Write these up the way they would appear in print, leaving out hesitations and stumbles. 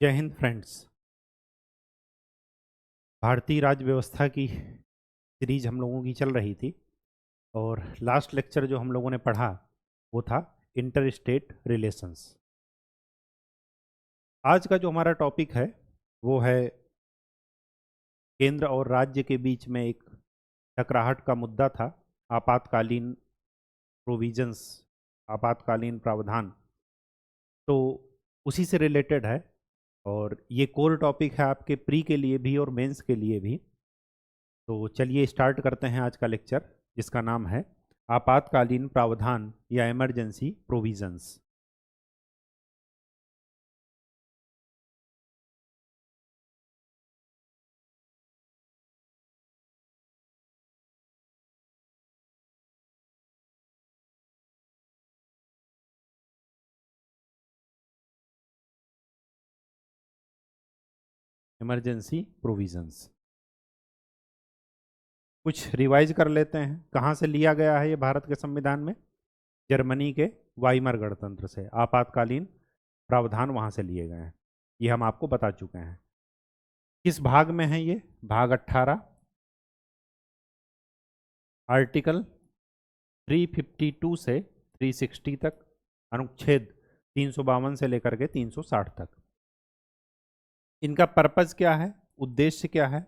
जय हिंद फ्रेंड्स। भारतीय राज्य व्यवस्था की सीरीज हम लोगों की चल रही थी और लास्ट लेक्चर जो हम लोगों ने पढ़ा वो था इंटर स्टेट रिलेशंस। आज का जो हमारा टॉपिक है वो है केंद्र और राज्य के बीच में एक टकराहट का मुद्दा था, आपातकालीन प्रोविजंस, आपातकालीन प्रावधान। तो उसी से रिलेटेड है और ये कोर टॉपिक है आपके प्री के लिए भी और मेंस के लिए भी। तो चलिए स्टार्ट करते हैं आज का लेक्चर, जिसका नाम है आपातकालीन प्रावधान या इमरजेंसी प्रोविजंस। इमरजेंसी प्रोविजंस कुछ रिवाइज कर लेते हैं। कहाँ से लिया गया है ये भारत के संविधान में? जर्मनी के वाइमर गणतंत्र से आपातकालीन प्रावधान वहाँ से लिए गए हैं, ये हम आपको बता चुके हैं। किस भाग में है ये? भाग 18, आर्टिकल 352 से 360 तक, अनुच्छेद 352 से लेकर के 360 तक। इनका पर्पस क्या है, उद्देश्य क्या है?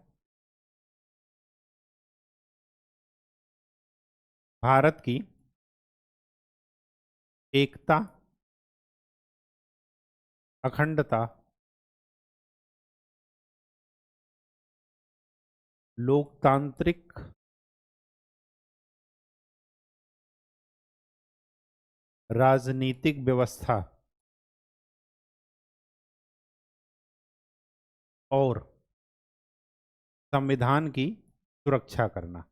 भारत की एकता, अखंडता, लोकतांत्रिक राजनीतिक व्यवस्था और संविधान की सुरक्षा करना,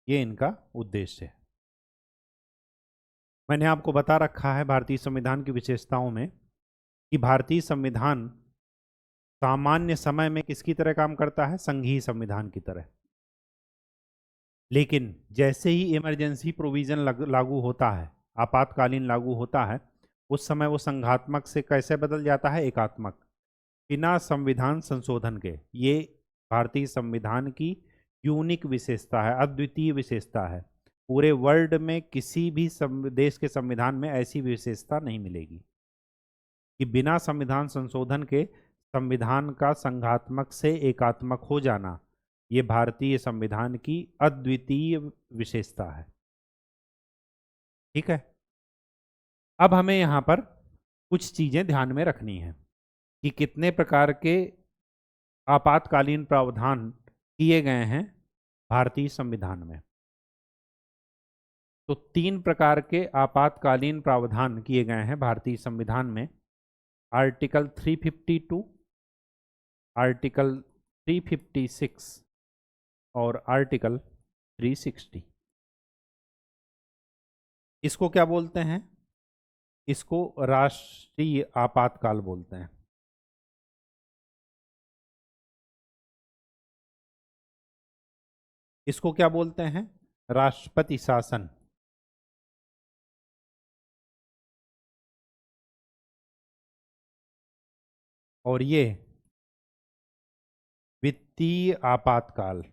ये इनका उद्देश्य है। मैंने आपको बता रखा है भारतीय संविधान की विशेषताओं में कि भारतीय संविधान सामान्य समय में किसकी तरह काम करता है? संघीय संविधान की तरह। लेकिन जैसे ही इमरजेंसी प्रोविजन लागू होता है, आपातकालीन लागू होता है, उस समय वो संघात्मक से कैसे बदल जाता है? एकात्मक, बिना संविधान संशोधन के। ये भारतीय संविधान की यूनिक विशेषता है, अद्वितीय विशेषता है। पूरे वर्ल्ड में किसी भी देश के संविधान में ऐसी विशेषता नहीं मिलेगी कि बिना संविधान संशोधन के संविधान का संघात्मक से एकात्मक हो जाना। ये भारतीय संविधान की अद्वितीय विशेषता है। ठीक है, अब हमें यहाँ पर कुछ चीजें ध्यान में रखनी है कि कितने प्रकार के आपातकालीन प्रावधान किए गए हैं भारतीय संविधान में। तो 3 प्रकार के आपातकालीन प्रावधान किए गए हैं भारतीय संविधान में। आर्टिकल 352, आर्टिकल 356 और आर्टिकल 360। इसको क्या बोलते हैं? इसको राष्ट्रीय आपातकाल बोलते हैं। इसको क्या बोलते हैं? राष्ट्रपति शासन। और ये वित्तीय आपातकाल।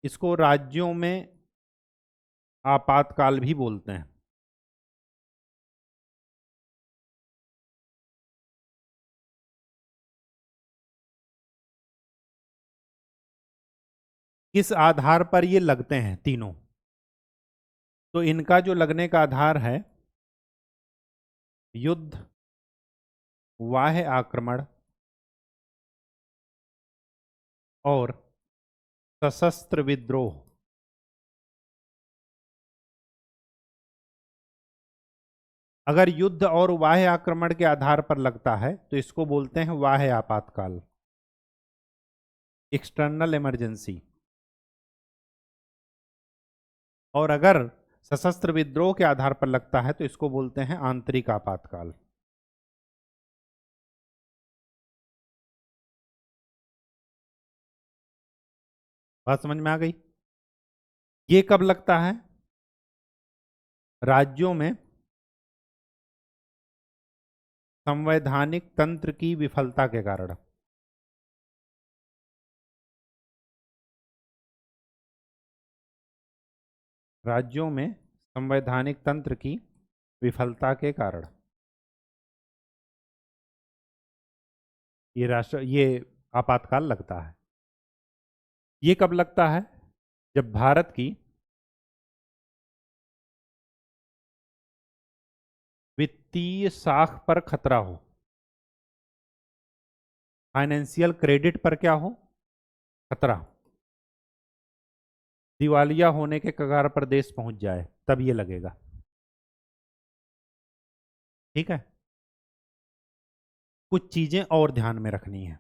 इसको राज्यों में आपातकाल भी बोलते हैं। किस आधार पर ये लगते हैं तीनों? तो इनका जो लगने का आधार है, युद्ध, बाह्य आक्रमण और सशस्त्र विद्रोह। अगर युद्ध और बाह्य आक्रमण के आधार पर लगता है तो इसको बोलते हैं बाह्य आपातकाल, एक्सटर्नल इमरजेंसी। और अगर सशस्त्र विद्रोह के आधार पर लगता है तो इसको बोलते हैं आंतरिक आपातकाल। बात समझ में आ गई? ये कब लगता है? राज्यों में संवैधानिक तंत्र की विफलता के कारण। राज्यों में संवैधानिक तंत्र की विफलता के कारण ये आपातकाल लगता है। ये कब लगता है? जब भारत की वित्तीय साख पर खतरा हो, फाइनेंशियल क्रेडिट पर क्या हो? खतरा, दिवालिया होने के कगार पर देश पहुंच जाए, तब ये लगेगा। ठीक है, कुछ चीजें और ध्यान में रखनी है।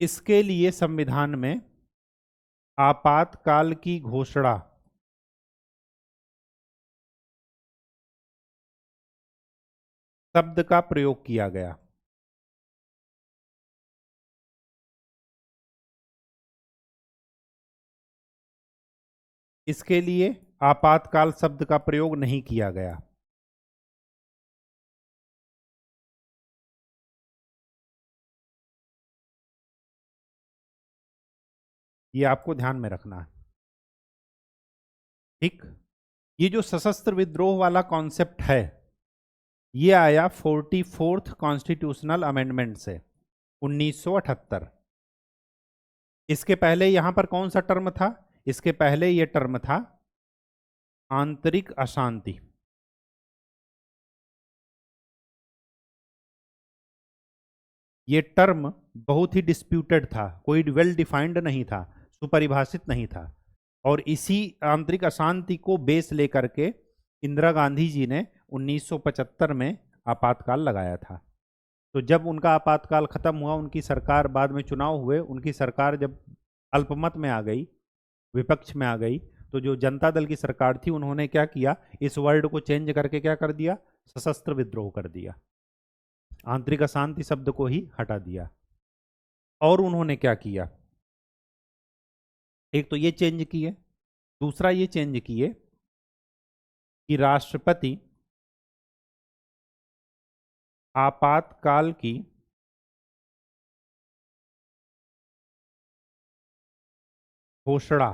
इसके लिए संविधान में आपातकाल की घोषणा शब्द का प्रयोग किया गया। इसके लिए आपातकाल शब्द का प्रयोग नहीं किया गया। ये आपको ध्यान में रखना है। ठीक, ये जो सशस्त्र विद्रोह वाला कॉन्सेप्ट है, ये आया 44th कॉन्स्टिट्यूशनल अमेंडमेंट से 1978। इसके पहले यहां पर कौन सा टर्म था? इसके पहले ये टर्म था आंतरिक अशांति। ये टर्म बहुत ही डिस्प्यूटेड था, कोई वेल डिफाइंड नहीं था, सुपरिभाषित नहीं था। और इसी आंतरिक अशांति को बेस लेकर के इंदिरा गांधी जी ने 1975 में आपातकाल लगाया था। तो जब उनका आपातकाल खत्म हुआ, उनकी सरकार, बाद में चुनाव हुए, उनकी सरकार जब अल्पमत में आ गई, विपक्ष में आ गई, तो जो जनता दल की सरकार थी, उन्होंने क्या किया, इस वर्ड को चेंज करके क्या कर दिया? सशस्त्र विद्रोह कर दिया। आंतरिक अशांति शब्द को ही हटा दिया। और उन्होंने क्या किया? एक तो ये चेंज किए, दूसरा ये चेंज किए कि राष्ट्रपति आपातकाल की घोषणा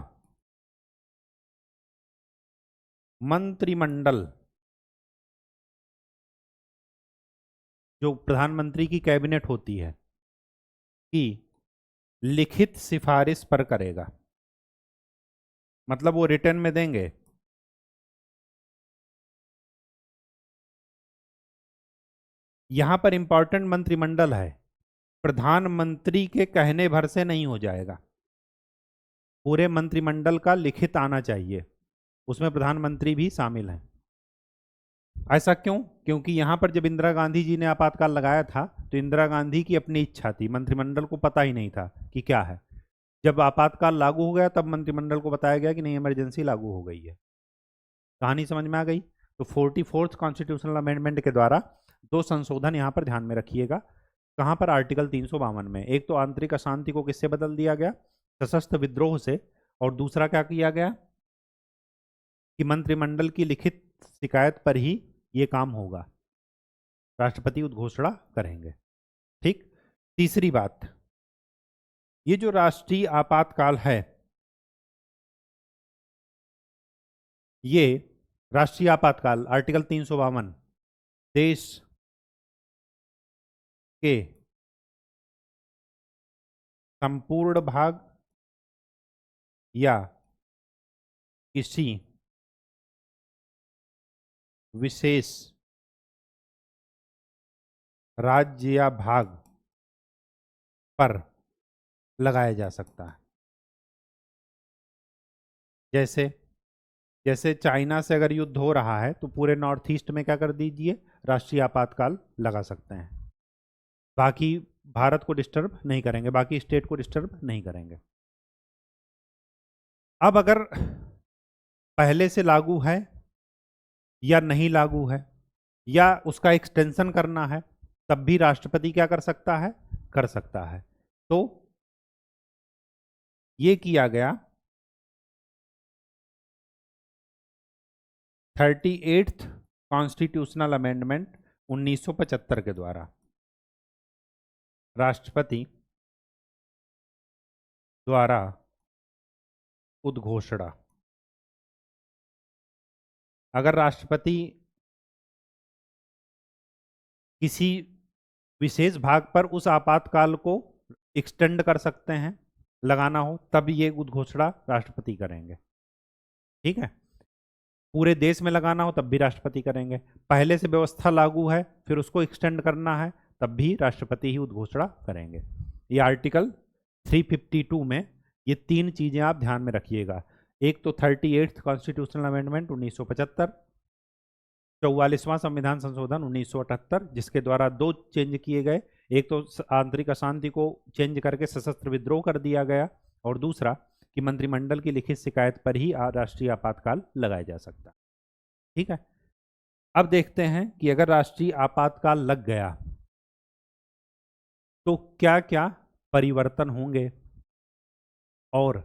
मंत्रिमंडल, जो प्रधानमंत्री की कैबिनेट होती है, की लिखित सिफारिश पर करेगा। मतलब वो रिटर्न में देंगे। यहां पर इंपॉर्टेंट मंत्रिमंडल है, प्रधानमंत्री के कहने भर से नहीं हो जाएगा, पूरे मंत्रिमंडल का लिखित आना चाहिए, उसमें प्रधानमंत्री भी शामिल है। ऐसा क्यों? क्योंकि यहां पर जब इंदिरा गांधी जी ने आपातकाल लगाया था, तो इंदिरा गांधी की अपनी इच्छा थी, मंत्रिमंडल को पता ही नहीं था कि क्या है। जब आपातकाल लागू हो गया, तब मंत्रिमंडल को बताया गया कि नहीं, इमरजेंसी लागू हो गई है। कहानी समझ में आ गई? तो 44th कॉन्स्टिट्यूशनल अमेंडमेंट के द्वारा दो संशोधन यहां पर ध्यान में रखिएगा। कहां पर? आर्टिकल 352 में। एक तो आंतरिक अशांति को किससे बदल दिया गया? सशस्त्र विद्रोह से। और दूसरा क्या किया गया कि मंत्रिमंडल की लिखित शिकायत पर ही ये काम होगा, राष्ट्रपति उद्घोषणा करेंगे। ठीक। तीसरी बात, ये जो राष्ट्रीय आपातकाल है, ये राष्ट्रीय आपातकाल आर्टिकल 352 देश के संपूर्ण भाग या किसी विशेष राज्य या भाग पर लगाया जा सकता है। जैसे जैसे चाइना से अगर युद्ध हो रहा है, तो पूरे नॉर्थ ईस्ट में क्या कर दीजिए, राष्ट्रीय आपातकाल लगा सकते हैं। बाकी भारत को डिस्टर्ब नहीं करेंगे, बाकी स्टेट को डिस्टर्ब नहीं करेंगे। अब अगर पहले से लागू है या नहीं लागू है, या उसका एक्सटेंशन करना है, तब भी राष्ट्रपति क्या कर सकता है? कर सकता है। तो ये किया गया 38th कॉन्स्टिट्यूशनल अमेंडमेंट 1975 के द्वारा। राष्ट्रपति द्वारा उद्घोषणा। अगर राष्ट्रपति किसी विशेष भाग पर उस आपातकाल को एक्सटेंड कर सकते हैं, लगाना हो, तब ये उद्घोषणा राष्ट्रपति करेंगे। ठीक है, पूरे देश में लगाना हो तब भी राष्ट्रपति करेंगे। पहले से व्यवस्था लागू है फिर उसको एक्सटेंड करना है तब भी राष्ट्रपति ही उद्घोषणा करेंगे। ये आर्टिकल 352 में ये तीन चीजें आप ध्यान में रखिएगा। एक तो 38th कॉन्स्टिट्यूशनल अमेंडमेंट 1975, 44वां संविधान संशोधन 1978 जिसके द्वारा दो चेंज किए गए, एक तो आंतरिक अशांति को चेंज करके सशस्त्र विद्रोह कर दिया गया, और दूसरा कि मंत्रिमंडल की लिखित शिकायत पर ही राष्ट्रीय आपातकाल लगाया जा सकता। ठीक है, अब देखते हैं कि अगर राष्ट्रीय आपातकाल लग गया तो क्या क्या परिवर्तन होंगे और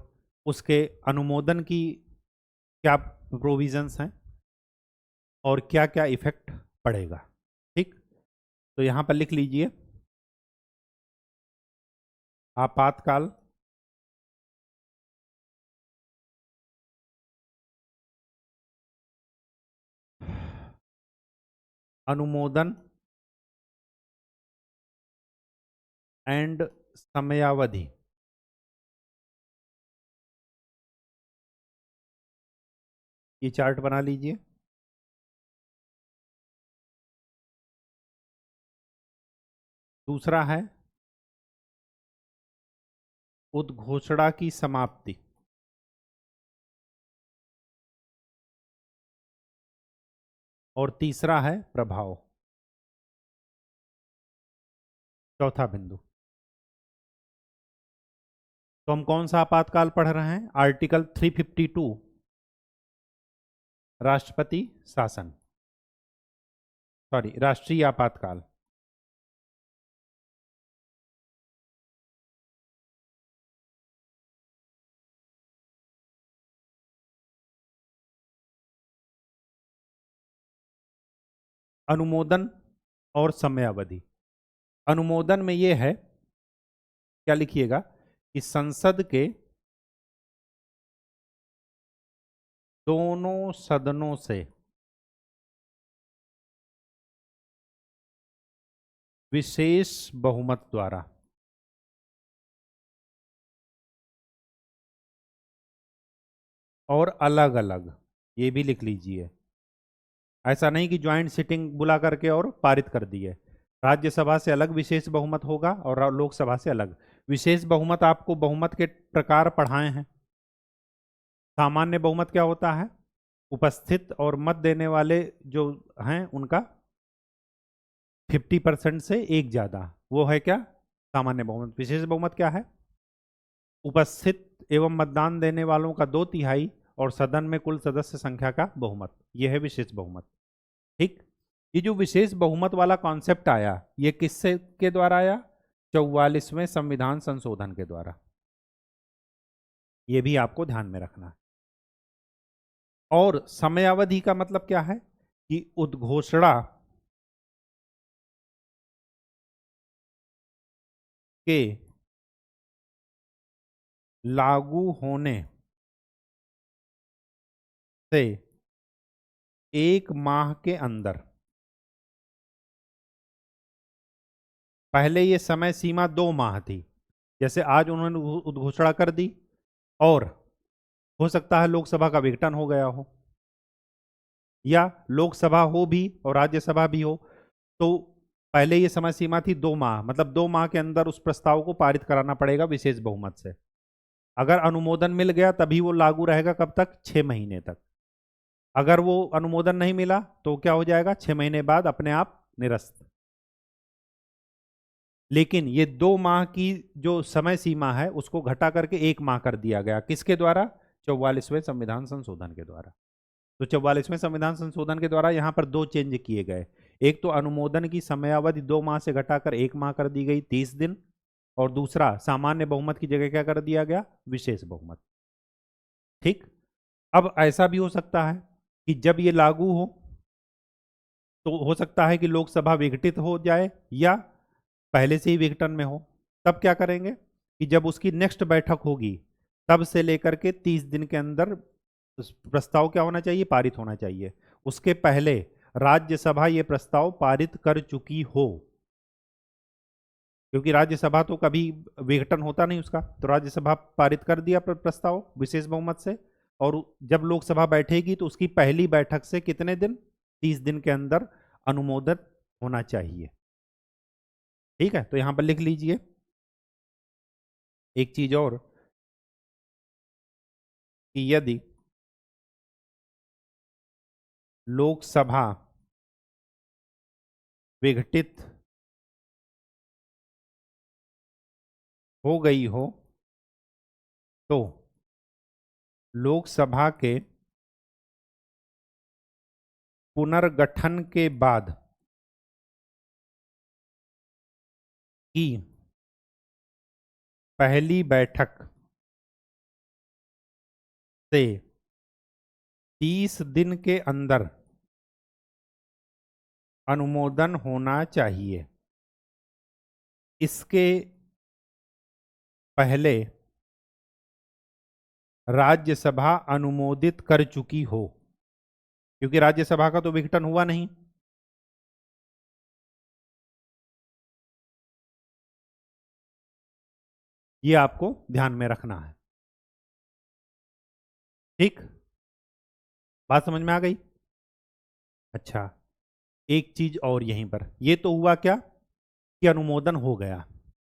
उसके अनुमोदन की क्या प्रोविजंस हैं और क्या क्या इफेक्ट पड़ेगा। ठीक, तो यहां पर लिख लीजिए आपातकाल अनुमोदन एंड समयावधि। ये चार्ट बना लीजिए। दूसरा है उद्घोषणा की समाप्ति। और तीसरा है प्रभाव। चौथा बिंदु। तो हम कौन सा आपातकाल पढ़ रहे हैं? आर्टिकल 352 राष्ट्रपति शासन, सॉरी राष्ट्रीय आपातकाल। अनुमोदन और समयावधि। अनुमोदन में यह है, क्या लिखिएगा कि संसद के दोनों सदनों से विशेष बहुमत द्वारा और अलग अलग, ये भी लिख लीजिए। ऐसा नहीं कि ज्वाइंट सिटिंग बुला करके और पारित कर दिए। राज्यसभा से अलग विशेष बहुमत होगा और लोकसभा से अलग। विशेष बहुमत आपको बहुमत के प्रकार पढ़ाए हैं। सामान्य बहुमत क्या होता है? उपस्थित और मत देने वाले जो हैं उनका 50% से एक ज्यादा, वो है क्या? सामान्य बहुमत। विशेष बहुमत क्या है? उपस्थित एवं मतदान देने वालों का 2/3 और सदन में कुल सदस्य संख्या का बहुमत, यह है विशेष बहुमत। ठीक, ये जो विशेष बहुमत वाला कॉन्सेप्ट आया, ये किससे के द्वारा आया? 44वें संविधान संशोधन के द्वारा। ये भी आपको ध्यान में रखना है। और समयावधि का मतलब क्या है? कि उद्घोषणा के लागू होने से 1 माह के अंदर। पहले ये समय सीमा 2 माह थी, जैसे आज उन्होंने उद्घोषणा कर दी और हो सकता है लोकसभा का विघटन हो गया हो, या लोकसभा हो भी और राज्यसभा भी हो, तो पहले ये समय सीमा थी 2 माह, मतलब 2 माह के अंदर उस प्रस्ताव को पारित कराना पड़ेगा विशेष बहुमत से। अगर अनुमोदन मिल गया तभी वो लागू रहेगा। कब तक? 6 महीने तक। अगर वो अनुमोदन नहीं मिला तो क्या हो जाएगा? 6 महीने बाद अपने आप निरस्त। लेकिन ये 2 माह की जो समय सीमा है उसको घटा करके 1 माह कर दिया गया। किसके द्वारा? 44वें संविधान संशोधन के द्वारा। तो 44वें संविधान संशोधन के द्वारा यहां पर 2 चेंज किए गए। एक तो अनुमोदन की समयावधि 2 माह से घटाकर 1 माह कर दी गई, 30 दिन। और दूसरा सामान्य बहुमत की जगह क्या कर दिया गया, विशेष बहुमत। ठीक। अब ऐसा भी हो सकता है कि जब ये लागू हो तो हो सकता है कि लोकसभा विघटित हो जाए या पहले से ही विघटन में हो। तब क्या करेंगे कि जब उसकी नेक्स्ट बैठक होगी तब से लेकर के 30 दिन के अंदर उस प्रस्ताव क्या होना चाहिए, पारित होना चाहिए। उसके पहले राज्यसभा ये प्रस्ताव पारित कर चुकी हो, क्योंकि राज्यसभा तो कभी विघटन होता नहीं उसका, तो राज्यसभा पारित कर दिया प्रस्ताव विशेष बहुमत से, और जब लोकसभा बैठेगी तो उसकी पहली बैठक से कितने दिन, 30 दिन के अंदर अनुमोदन होना चाहिए। ठीक है, तो यहां पर लिख लीजिए एक चीज और कि यदि लोकसभा विघटित हो गई हो तो लोकसभा के पुनर्गठन के बाद की पहली बैठक से 30 दिन के अंदर अनुमोदन होना चाहिए। इसके पहले राज्यसभा अनुमोदित कर चुकी हो, क्योंकि राज्यसभा का तो विघटन हुआ नहीं। ये आपको ध्यान में रखना है। ठीक, बात समझ में आ गई। अच्छा, एक चीज और यहीं पर, ये तो हुआ क्या कि अनुमोदन हो गया।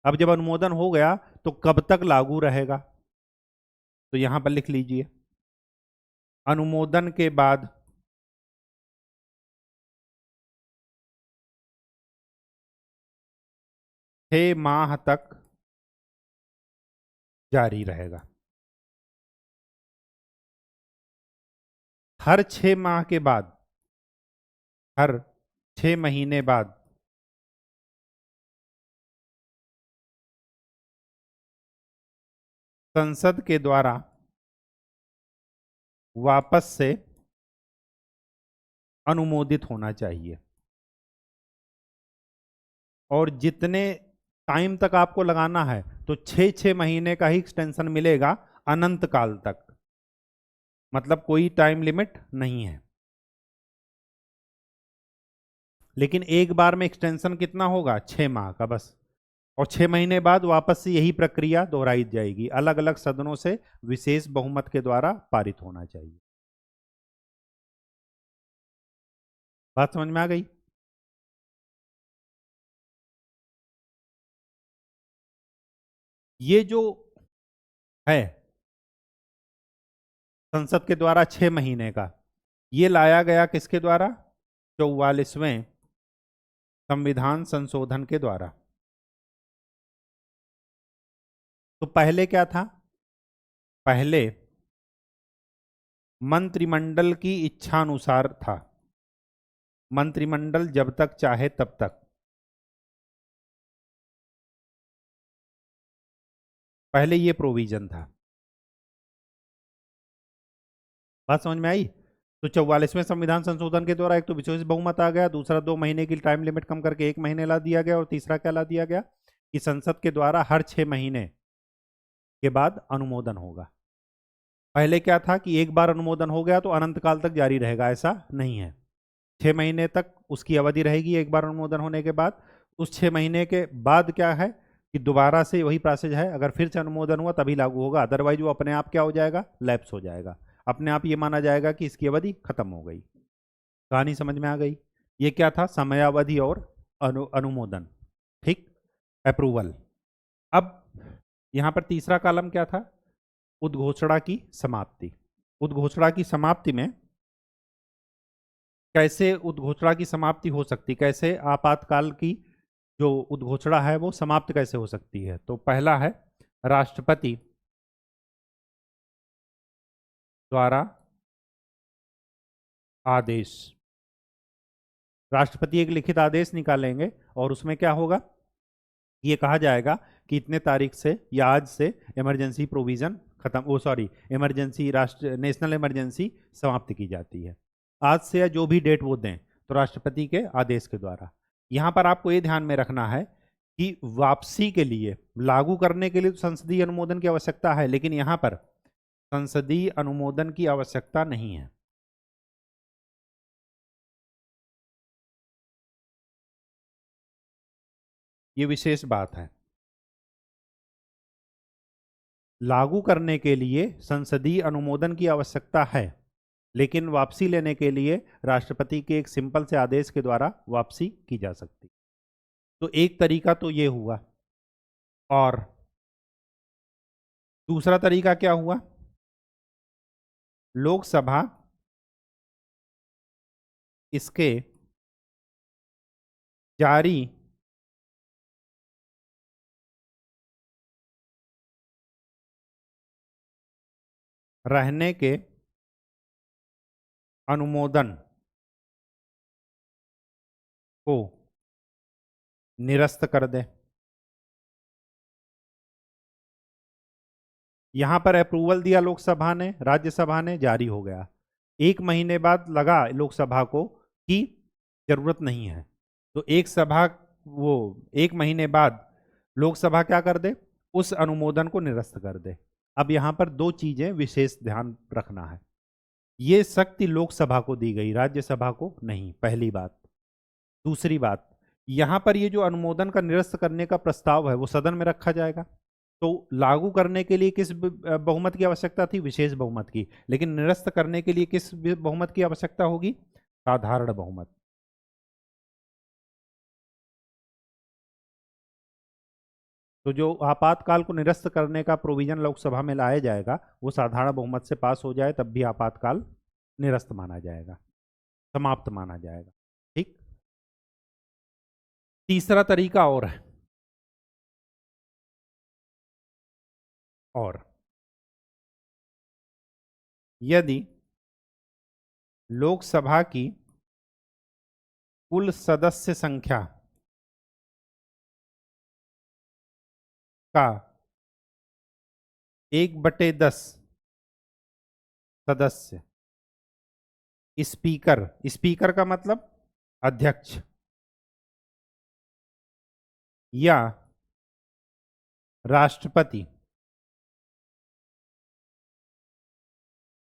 अब जब अनुमोदन हो गया तो कब तक लागू रहेगा, तो यहां पर लिख लीजिए अनुमोदन के बाद 6 माह तक जारी रहेगा। हर 6 माह के बाद, हर 6 महीने बाद संसद के द्वारा वापस से अनुमोदित होना चाहिए। और जितने टाइम तक आपको लगाना है, तो 6-6 महीने का ही एक्सटेंशन मिलेगा अनंत काल तक, मतलब कोई टाइम लिमिट नहीं है। लेकिन एक बार में एक्सटेंशन कितना होगा, 6 माह का बस, और 6 महीने बाद वापस से यही प्रक्रिया दोहराई जाएगी, अलग अलग सदनों से विशेष बहुमत के द्वारा पारित होना चाहिए। बात समझ में आ गई। ये जो है संसद के द्वारा 6 महीने का, ये लाया गया किसके द्वारा, 44वें संविधान संशोधन के द्वारा। तो पहले क्या था, पहले मंत्रिमंडल की इच्छानुसार था, मंत्रिमंडल जब तक चाहे तब तक, पहले ये प्रोविजन था। बात समझ में आई। तो 44वें संविधान संशोधन के द्वारा एक तो विशेष बहुमत आ गया, दूसरा 2 महीने की टाइम लिमिट कम करके 1 महीने ला दिया गया, और तीसरा क्या ला दिया गया कि संसद के द्वारा हर 6 महीने के बाद अनुमोदन होगा। पहले क्या था कि एक बार अनुमोदन हो गया तो अनंत काल तक जारी रहेगा, ऐसा नहीं है। 6 महीने तक उसकी अवधि रहेगी एक बार अनुमोदन होने के बाद। उस 6 महीने के बाद क्या है कि दोबारा से वही प्रोसेस है, अगर फिर से अनुमोदन हुआ तभी लागू होगा, अदरवाइज वो अपने आप क्या हो जाएगा, लैप्स हो जाएगा, अपने आप ये माना जाएगा कि इसकी अवधि खत्म हो गई। कहानी समझ में आ गई। ये क्या था, समयावधि और अनुमोदन। ठीक, अप्रूवल। अब यहां पर तीसरा कॉलम क्या था, उद्घोषणा की समाप्ति। उद्घोषणा की समाप्ति में कैसे उद्घोषणा की समाप्ति हो सकती, कैसे आपातकाल की जो उद्घोषणा है वो समाप्त कैसे हो सकती है। तो पहला है राष्ट्रपति द्वारा आदेश। राष्ट्रपति एक लिखित आदेश निकालेंगे और उसमें क्या होगा, ये कहा जाएगा कि इतने तारीख से या आज से इमरजेंसी प्रोविजन खत्म, ओ सॉरी, इमरजेंसी राष्ट्र नेशनल इमरजेंसी समाप्त की जाती है। आज से या जो भी डेट वो दें, तो राष्ट्रपति के आदेश के द्वारा। यहाँ पर आपको ये ध्यान में रखना है कि वापसी के लिए, लागू करने के लिए तो संसदीय अनुमोदन की आवश्यकता है, लेकिन यहाँ पर संसदीय अनुमोदन की आवश्यकता नहीं है। ये विशेष बात है। लागू करने के लिए संसदीय अनुमोदन की आवश्यकता है, लेकिन वापसी लेने के लिए राष्ट्रपति के एक सिंपल से आदेश के द्वारा वापसी की जा सकती। तो एक तरीका तो ये हुआ, और दूसरा तरीका क्या हुआ? लोकसभा इसके जारी रहने के अनुमोदन को निरस्त कर दे। यहां पर अप्रूवल दिया लोकसभा ने, राज्यसभा ने, जारी हो गया। एक महीने बाद लगा लोकसभा को कि जरूरत नहीं है, तो एक महीने बाद लोकसभा क्या कर दे? उस अनुमोदन को निरस्त कर दे। अब यहां पर दो चीजें विशेष ध्यान रखना है। ये शक्ति लोकसभा को दी गई, राज्यसभा को नहीं, पहली बात। दूसरी बात, यहां पर ये जो अनुमोदन का निरस्त करने का प्रस्ताव है वो सदन में रखा जाएगा। तो लागू करने के लिए किस बहुमत की आवश्यकता थी? विशेष बहुमत की। लेकिन निरस्त करने के लिए किस बहुमत की आवश्यकता होगी? साधारण बहुमत। तो जो आपातकाल को निरस्त करने का प्रोविजन लोकसभा में लाया जाएगा वो साधारण बहुमत से पास हो जाए तब भी आपातकाल निरस्त माना जाएगा, समाप्त माना जाएगा। ठीक। तीसरा तरीका और है, और यदि लोकसभा की कुल सदस्य संख्या का 1/10 सदस्य स्पीकर, स्पीकर का मतलब अध्यक्ष, या राष्ट्रपति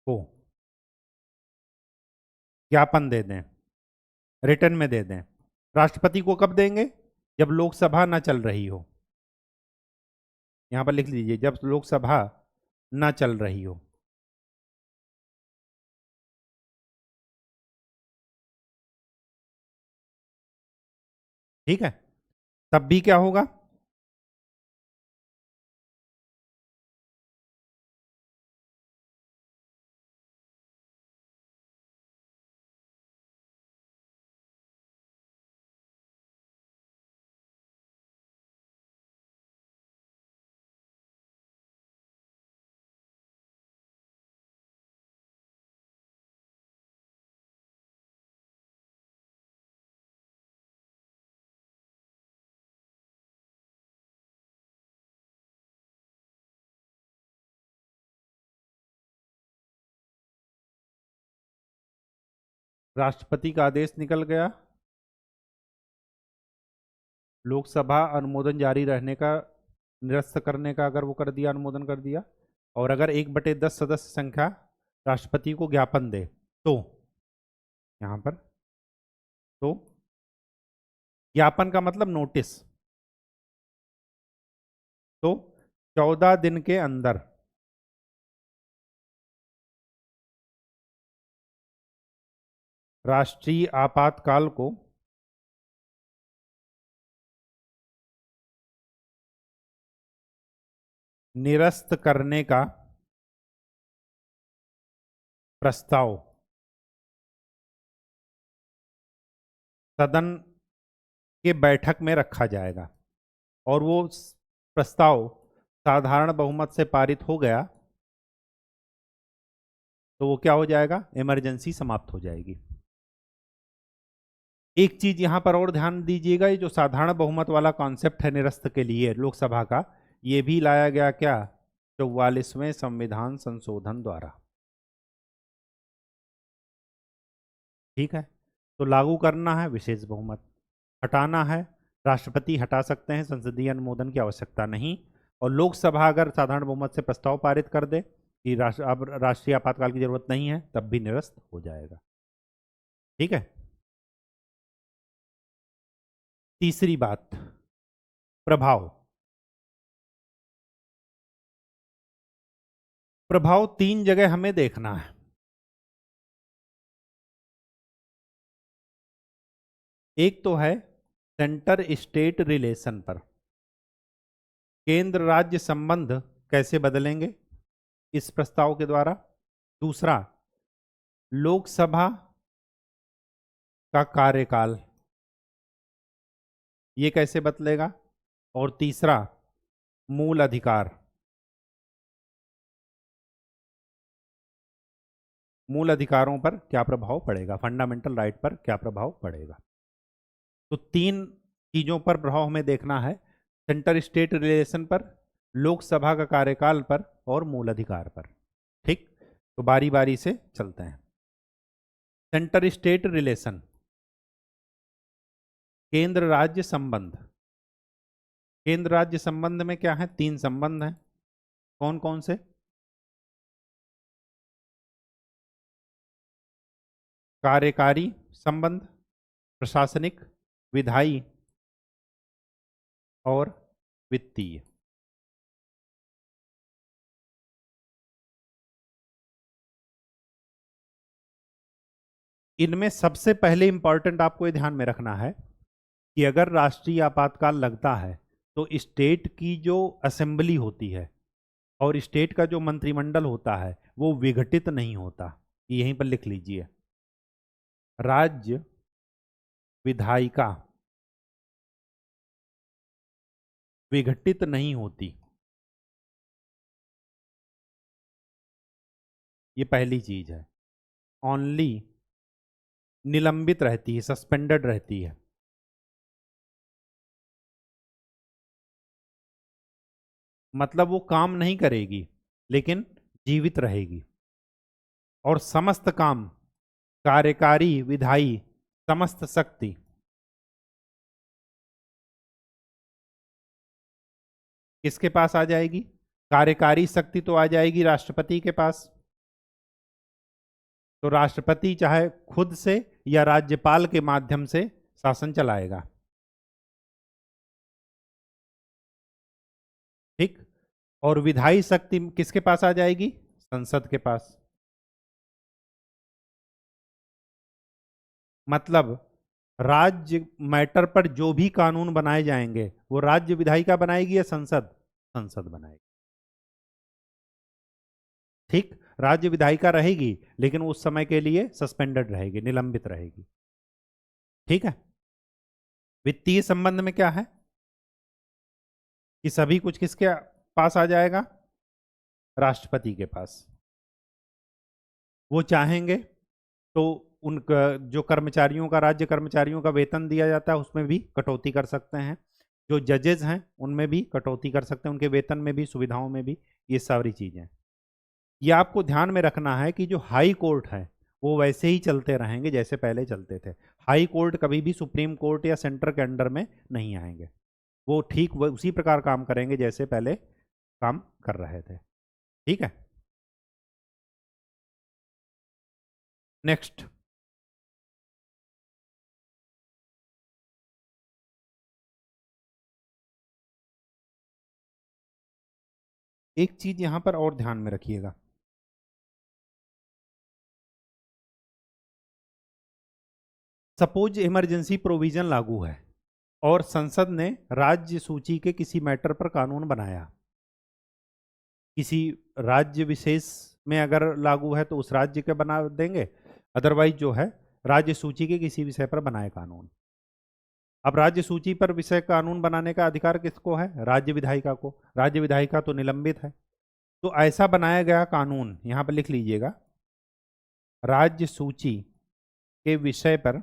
को ज्ञापन दे दें, रिटर्न में दे दें। राष्ट्रपति को कब देंगे? जब लोकसभा ना चल रही हो। यहां पर लिख लीजिए, जब लोकसभा ना चल रही हो। ठीक है। तब भी क्या होगा? राष्ट्रपति का आदेश निकल गया, लोकसभा अनुमोदन जारी रहने का, निरस्त करने का अगर वो कर दिया, अनुमोदन कर दिया, और अगर 1/10 सदस्य संख्या राष्ट्रपति को ज्ञापन दे, तो यहां पर, तो ज्ञापन का मतलब नोटिस, तो 14 दिन के अंदर राष्ट्रीय आपातकाल को निरस्त करने का प्रस्ताव सदन के बैठक में रखा जाएगा, और वो प्रस्ताव साधारण बहुमत से पारित हो गया तो वो क्या हो जाएगा? इमरजेंसी समाप्त हो जाएगी। एक चीज यहां पर और ध्यान दीजिएगा, ये जो साधारण बहुमत वाला कॉन्सेप्ट है निरस्त के लिए लोकसभा का, ये भी लाया गया क्या, 44वें संविधान संशोधन द्वारा। ठीक है, तो लागू करना है विशेष बहुमत, हटाना है राष्ट्रपति हटा सकते हैं, संसदीय अनुमोदन की आवश्यकता नहीं। और लोकसभा अगर साधारण बहुमत से प्रस्ताव पारित कर दे कि अब राष्ट्रीय आपातकाल की जरूरत नहीं है, तब भी निरस्त हो जाएगा। ठीक है। तीसरी बात, प्रभाव। प्रभाव तीन जगह हमें देखना है। एक तो है सेंटर स्टेट रिलेशन पर, केंद्र राज्य संबंध कैसे बदलेंगे इस प्रस्ताव के द्वारा। दूसरा, लोकसभा का कार्यकाल, ये कैसे बदलेगा। और तीसरा, मूल अधिकार, मूल अधिकारों पर क्या प्रभाव पड़ेगा, फंडामेंटल राइट पर क्या प्रभाव पड़ेगा। तो तीन चीजों पर प्रभाव हमें देखना है, सेंटर स्टेट रिलेशन पर, लोकसभा का कार्यकाल पर और मूल अधिकार पर। ठीक, तो बारी बारी से चलते हैं। सेंटर स्टेट रिलेशन, केंद्र राज्य संबंध। केंद्र राज्य संबंध में क्या है, तीन संबंध हैं। कौन कौन से, कार्यकारी संबंध, प्रशासनिक, विधायी और वित्तीय। इनमें सबसे पहले इंपॉर्टेंट आपको ये ध्यान में रखना है कि अगर राष्ट्रीय आपातकाल लगता है तो स्टेट की जो असेंबली होती है और स्टेट का जो मंत्रिमंडल होता है वो विघटित नहीं होता। यहीं पर लिख लीजिए, राज्य विधायिका विघटित नहीं होती। ये पहली चीज है। ओनली निलंबित रहती है, सस्पेंडेड रहती है। मतलब वो काम नहीं करेगी लेकिन जीवित रहेगी। और समस्त काम, कार्यकारी विधायी समस्त शक्ति किसके पास आ जाएगी, कार्यकारी शक्ति तो आ जाएगी राष्ट्रपति के पास। तो राष्ट्रपति चाहे खुद से या राज्यपाल के माध्यम से शासन चलाएगा। ठीक, और विधायी शक्ति किसके पास आ जाएगी, संसद के पास। मतलब राज्य मैटर पर जो भी कानून बनाए जाएंगे वो राज्य विधायिका बनाएगी या संसद, संसद बनाएगी। ठीक, राज्य विधायिका रहेगी लेकिन उस समय के लिए सस्पेंडेड रहेगी, निलंबित रहेगी। ठीक है। वित्तीय संबंध में क्या है कि सभी कुछ किसके पास आ जाएगा, राष्ट्रपति के पास। वो चाहेंगे तो उनका जो कर्मचारियों का, राज्य कर्मचारियों का वेतन दिया जाता है उसमें भी कटौती कर सकते हैं, जो जजेस हैं उनमें भी कटौती कर सकते हैं, उनके वेतन में भी, सुविधाओं में भी। ये सारी चीजें, ये आपको ध्यान में रखना है कि जो हाई कोर्ट है वो वैसे ही चलते रहेंगे जैसे पहले चलते थे। हाई कोर्ट कभी भी सुप्रीम कोर्ट या सेंटर के अंडर में नहीं आएंगे, वो ठीक उसी प्रकार काम करेंगे जैसे पहले काम कर रहे थे। ठीक है। नेक्स्ट, एक चीज यहां पर और ध्यान में रखिएगा, सपोज इमरजेंसी प्रोविजन लागू है और संसद ने राज्य सूची के किसी मैटर पर कानून बनाया, किसी राज्य विशेष में अगर लागू है तो उस राज्य के बना देंगे, अदरवाइज जो है राज्य सूची के किसी विषय पर बनाए कानून। अब राज्य सूची पर विषय कानून बनाने का अधिकार किसको है, राज्य विधायिका को। राज्य विधायिका तो निलंबित है। तो ऐसा बनाया गया कानून, यहां पर लिख लीजिएगा, राज्य सूची के विषय पर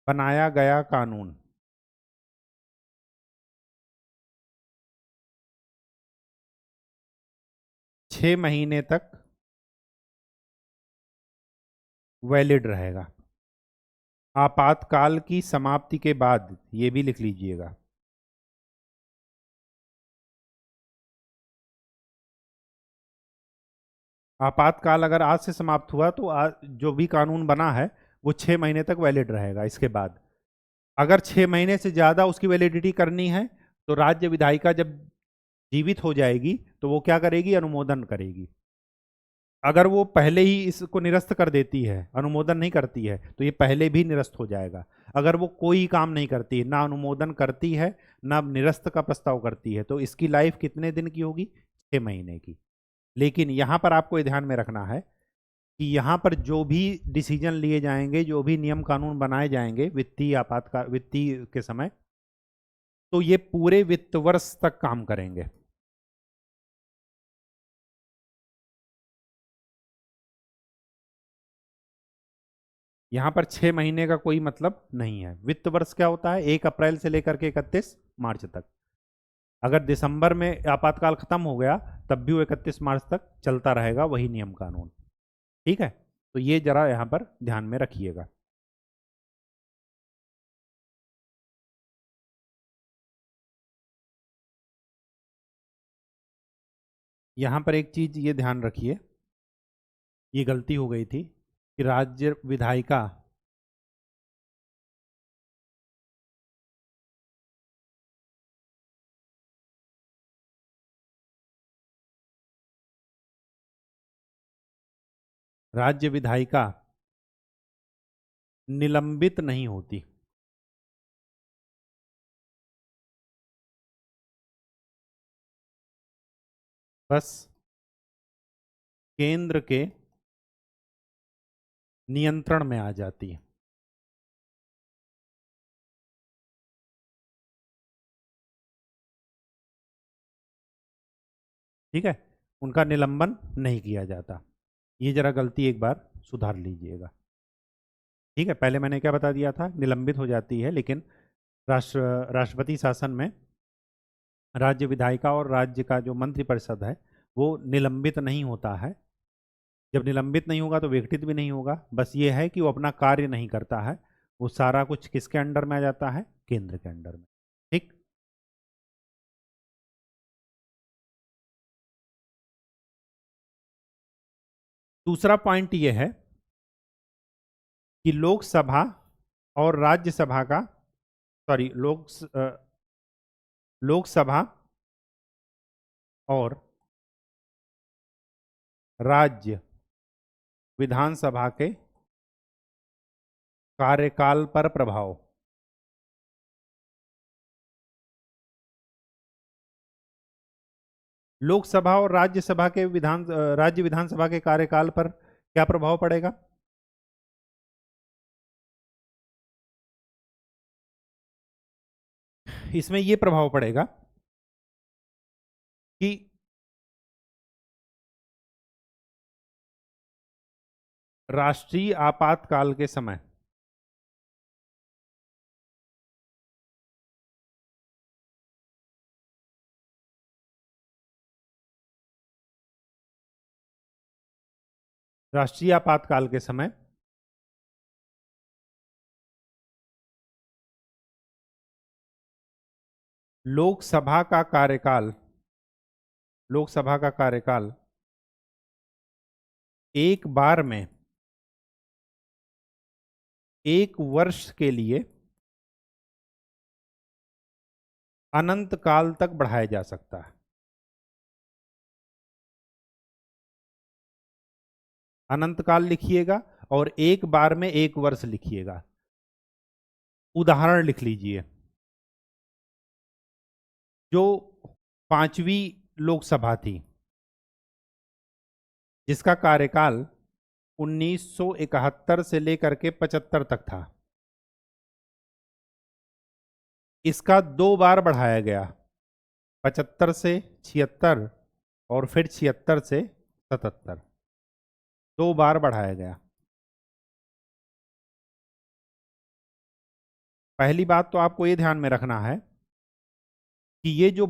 बनाया गया कानून 6 महीने तक वैलिड रहेगा। आपातकाल की समाप्ति के बाद, ये भी लिख लीजिएगा, आपातकाल अगर आज से समाप्त हुआ तो आज जो भी कानून बना है वो 6 महीने तक वैलिड रहेगा। इसके बाद अगर 6 महीने से ज्यादा उसकी वैलिडिटी करनी है तो राज्य विधायिका जब जीवित हो जाएगी तो वो क्या करेगी, अनुमोदन करेगी। अगर वो पहले ही इसको निरस्त कर देती है, अनुमोदन नहीं करती है, तो ये पहले भी निरस्त हो जाएगा। अगर वो कोई काम नहीं करती, ना अनुमोदन करती है, ना निरस्त का प्रस्ताव करती है, तो इसकी लाइफ कितने दिन की होगी, 6 महीने की। लेकिन यहाँ पर आपको ये ध्यान में रखना है कि यहाँ पर जो भी डिसीजन लिए जाएंगे, जो भी नियम कानून बनाए जाएंगे वित्तीय आपातकाल, वित्तीय के समय, तो ये पूरे वित्त वर्ष तक काम करेंगे। यहाँ पर 6 महीने का कोई मतलब नहीं है। वित्त वर्ष क्या होता है, 1 अप्रैल से लेकर के 31 मार्च तक। अगर दिसंबर में आपातकाल खत्म हो गया तब भी वो 31 मार्च तक चलता रहेगा वही नियम कानून। ठीक है, तो ये जरा यहाँ पर ध्यान में रखिएगा। यहाँ पर एक चीज ये ध्यान रखिए, ये गलती हो गई थी कि राज्य विधायिका राज्य विधायिका निलंबित नहीं होती। बस केंद्र के नियंत्रण में आ जाती है। ठीक है, उनका निलंबन नहीं किया जाता। ये जरा गलती एक बार सुधार लीजिएगा। ठीक है, पहले मैंने क्या बता दिया था, निलंबित हो जाती है, लेकिन राष्ट्रपति शासन में राज्य विधायिका और राज्य का जो मंत्रिपरिषद है वो निलंबित नहीं होता है। जब निलंबित नहीं होगा तो विघटित भी नहीं होगा। बस ये है कि वो अपना कार्य नहीं करता है, वो सारा कुछ किसके अंडर में आ जाता है, केंद्र के अंडर में। ठीक। दूसरा पॉइंट ये है कि लोकसभा और राज्यसभा का, सॉरी, लोकसभा और राज्य विधानसभा के कार्यकाल पर प्रभाव। लोकसभा और राज्यसभा के राज्य विधानसभा के कार्यकाल पर क्या प्रभाव पड़ेगा, इसमें यह प्रभाव पड़ेगा कि राष्ट्रीय आपातकाल के समय राष्ट्रीय आपातकाल के समय लोकसभा का कार्यकाल, लोकसभा का कार्यकाल एक बार में 1 वर्ष के लिए अनंत काल तक बढ़ाया जा सकता है। अनंत काल लिखिएगा और एक बार में 1 वर्ष लिखिएगा। उदाहरण लिख लीजिए, जो 5वीं लोकसभा थी जिसका कार्यकाल 1971 से लेकर के 75 तक था, इसका 2 बार बढ़ाया गया, 75 से 76 और फिर 76 से 77, 2 बार बढ़ाया गया। पहली बात तो आपको ये ध्यान में रखना है कि ये जो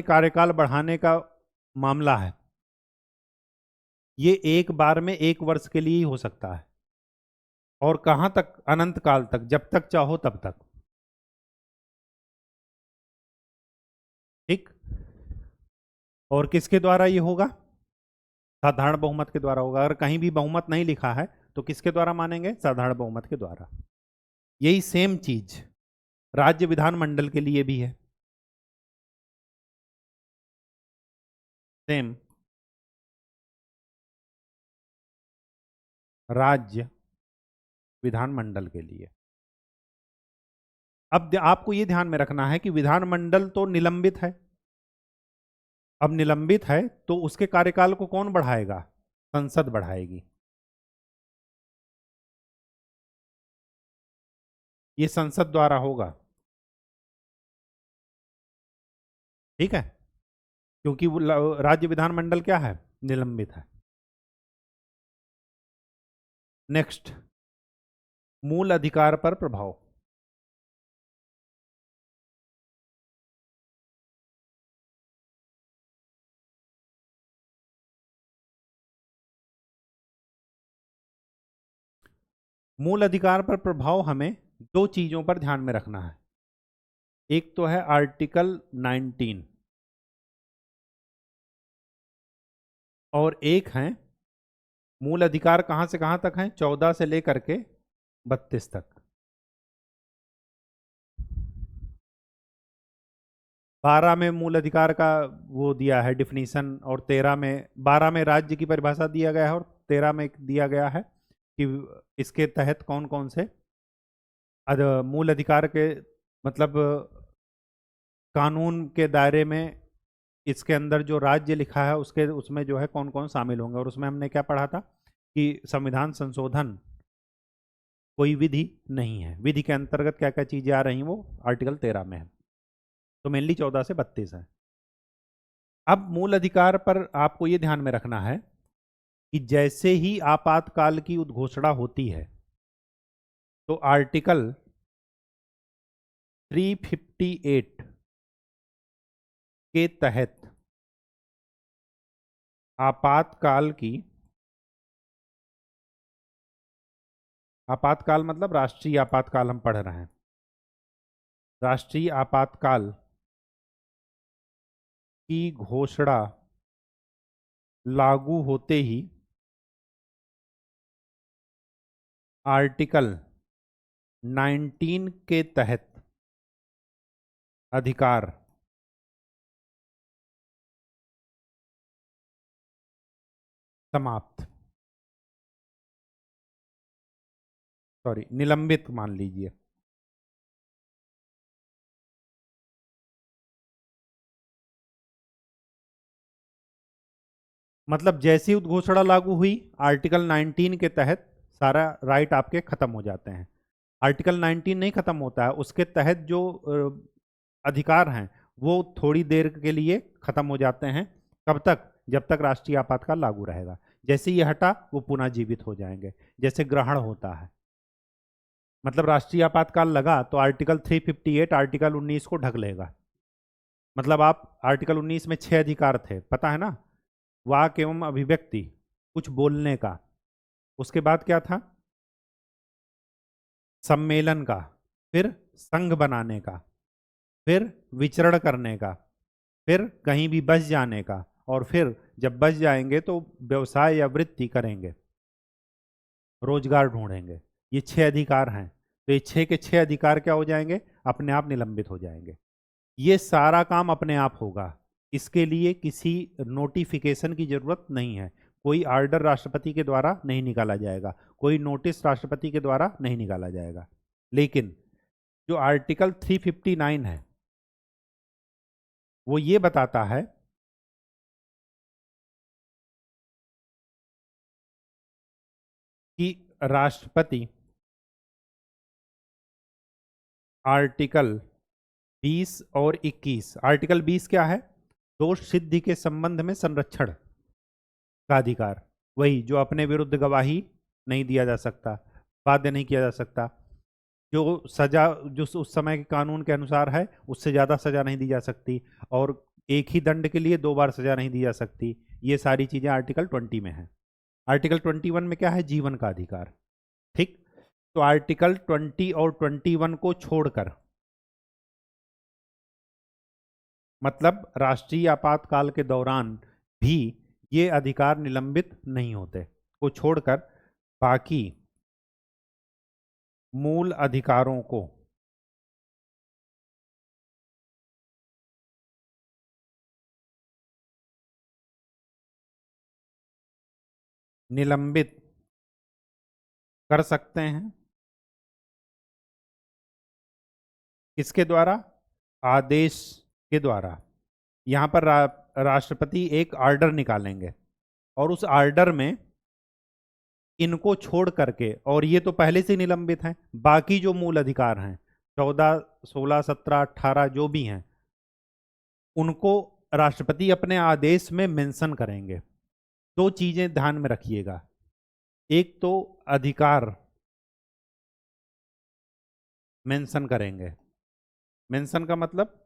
कार्यकाल बढ़ाने का मामला है, ये एक बार में 1 वर्ष के लिए ही हो सकता है, और कहां तक? अनंत काल तक, जब तक चाहो तब तक। ठीक। और किसके द्वारा ये होगा? साधारण बहुमत के द्वारा होगा। अगर कहीं भी बहुमत नहीं लिखा है तो किसके द्वारा मानेंगे? साधारण बहुमत के द्वारा। यही सेम चीज राज्य विधानमंडल के लिए भी है। सेम राज्य विधानमंडल के लिए। अब आपको यह ध्यान में रखना है कि विधानमंडल तो निलंबित है। अब निलंबित है तो उसके कार्यकाल को कौन बढ़ाएगा? संसद बढ़ाएगी। ये संसद द्वारा होगा। ठीक है, क्योंकि वो राज्य विधानमंडल क्या है? निलंबित है। नेक्स्ट, मूल अधिकार पर प्रभाव। मूल अधिकार पर प्रभाव हमें दो चीजों पर ध्यान में रखना है। एक तो है आर्टिकल 19 और एक है मूल अधिकार कहां से कहां तक है? 14 से लेकर के 32 तक। 12 में मूल अधिकार का वो दिया है डिफिनीशन, और 12 में राज्य की परिभाषा दिया गया है, और 13 में दिया गया है कि इसके तहत कौन कौन से मूल अधिकार के मतलब कानून के दायरे में इसके अंदर जो राज्य लिखा है उसके उसमें जो है कौन कौन शामिल होंगे। और उसमें हमने क्या पढ़ा था कि संविधान संशोधन कोई विधि नहीं है। विधि के अंतर्गत क्या क्या चीजें आ रही हैं वो आर्टिकल 13 में है। तो मेनली 14 से 32 है। अब मूल अधिकार पर आपको ये ध्यान में रखना है कि जैसे ही आपातकाल की उद्घोषणा होती है तो आर्टिकल 358 के तहत आपातकाल मतलब राष्ट्रीय आपातकाल हम पढ़ रहे हैं। राष्ट्रीय आपातकाल की घोषणा लागू होते ही आर्टिकल 19 के तहत अधिकार समाप्त, निलंबित मान लीजिए। मतलब जैसी ही उद्घोषणा लागू हुई आर्टिकल 19 के तहत सारा राइट आपके खत्म हो जाते हैं। आर्टिकल 19 नहीं खत्म होता है, उसके तहत जो अधिकार हैं वो थोड़ी देर के लिए खत्म हो जाते हैं। कब तक? जब तक राष्ट्रीय आपातकाल लागू रहेगा। जैसे ये हटा वो पुनः जीवित हो जाएंगे, जैसे ग्रहण होता है। मतलब राष्ट्रीय आपातकाल लगा तो आर्टिकल 358 आर्टिकल 19 को ढक लेगा। मतलब आप आर्टिकल 19 में 6 अधिकार थे, पता है ना? वाक एवं अभिव्यक्ति, कुछ बोलने का, उसके बाद क्या था? सम्मेलन का, फिर संघ बनाने का, फिर विचरण करने का, फिर कहीं भी बस जाने का, और फिर जब बस जाएंगे तो व्यवसाय या वृत्ति करेंगे, रोजगार ढूंढेंगे। ये 6 अधिकार हैं। तो ये 6 के 6 अधिकार क्या हो जाएंगे? अपने आप निलंबित हो जाएंगे। ये सारा काम अपने आप होगा। इसके लिए किसी नोटिफिकेशन की जरूरत नहीं है। कोई आर्डर राष्ट्रपति के द्वारा नहीं निकाला जाएगा, कोई नोटिस राष्ट्रपति के द्वारा नहीं निकाला जाएगा। लेकिन जो आर्टिकल 359 है वो ये बताता है कि राष्ट्रपति आर्टिकल 20 और 21, आर्टिकल 20 क्या है? दोष सिद्धि के संबंध में संरक्षण का अधिकार, वही जो अपने विरुद्ध गवाही नहीं दिया जा सकता, बाध्य नहीं किया जा सकता। जो सजा जो उस समय के कानून के अनुसार है उससे ज़्यादा सजा नहीं दी जा सकती, और एक ही दंड के लिए 2 बार सजा नहीं दी जा सकती। ये सारी चीज़ें आर्टिकल 20 में है। आर्टिकल 21 में क्या है? जीवन का अधिकार। ठीक। तो आर्टिकल 20 और 21 को छोड़कर, मतलब राष्ट्रीय आपातकाल के दौरान भी ये अधिकार निलंबित नहीं होते, को छोड़कर बाकी मूल अधिकारों को निलंबित कर सकते हैं। किसके द्वारा? आदेश के द्वारा। यहाँ पर राष्ट्रपति एक आर्डर निकालेंगे, और उस आर्डर में इनको छोड़ करके, और ये तो पहले से निलंबित हैं, बाकी जो मूल अधिकार हैं 14, 16, 17, 18 जो भी हैं, उनको राष्ट्रपति अपने आदेश में मेंशन करेंगे। दो चीजें ध्यान में रखिएगा। एक तो अधिकार मेंशन करेंगे, मेंशन का मतलब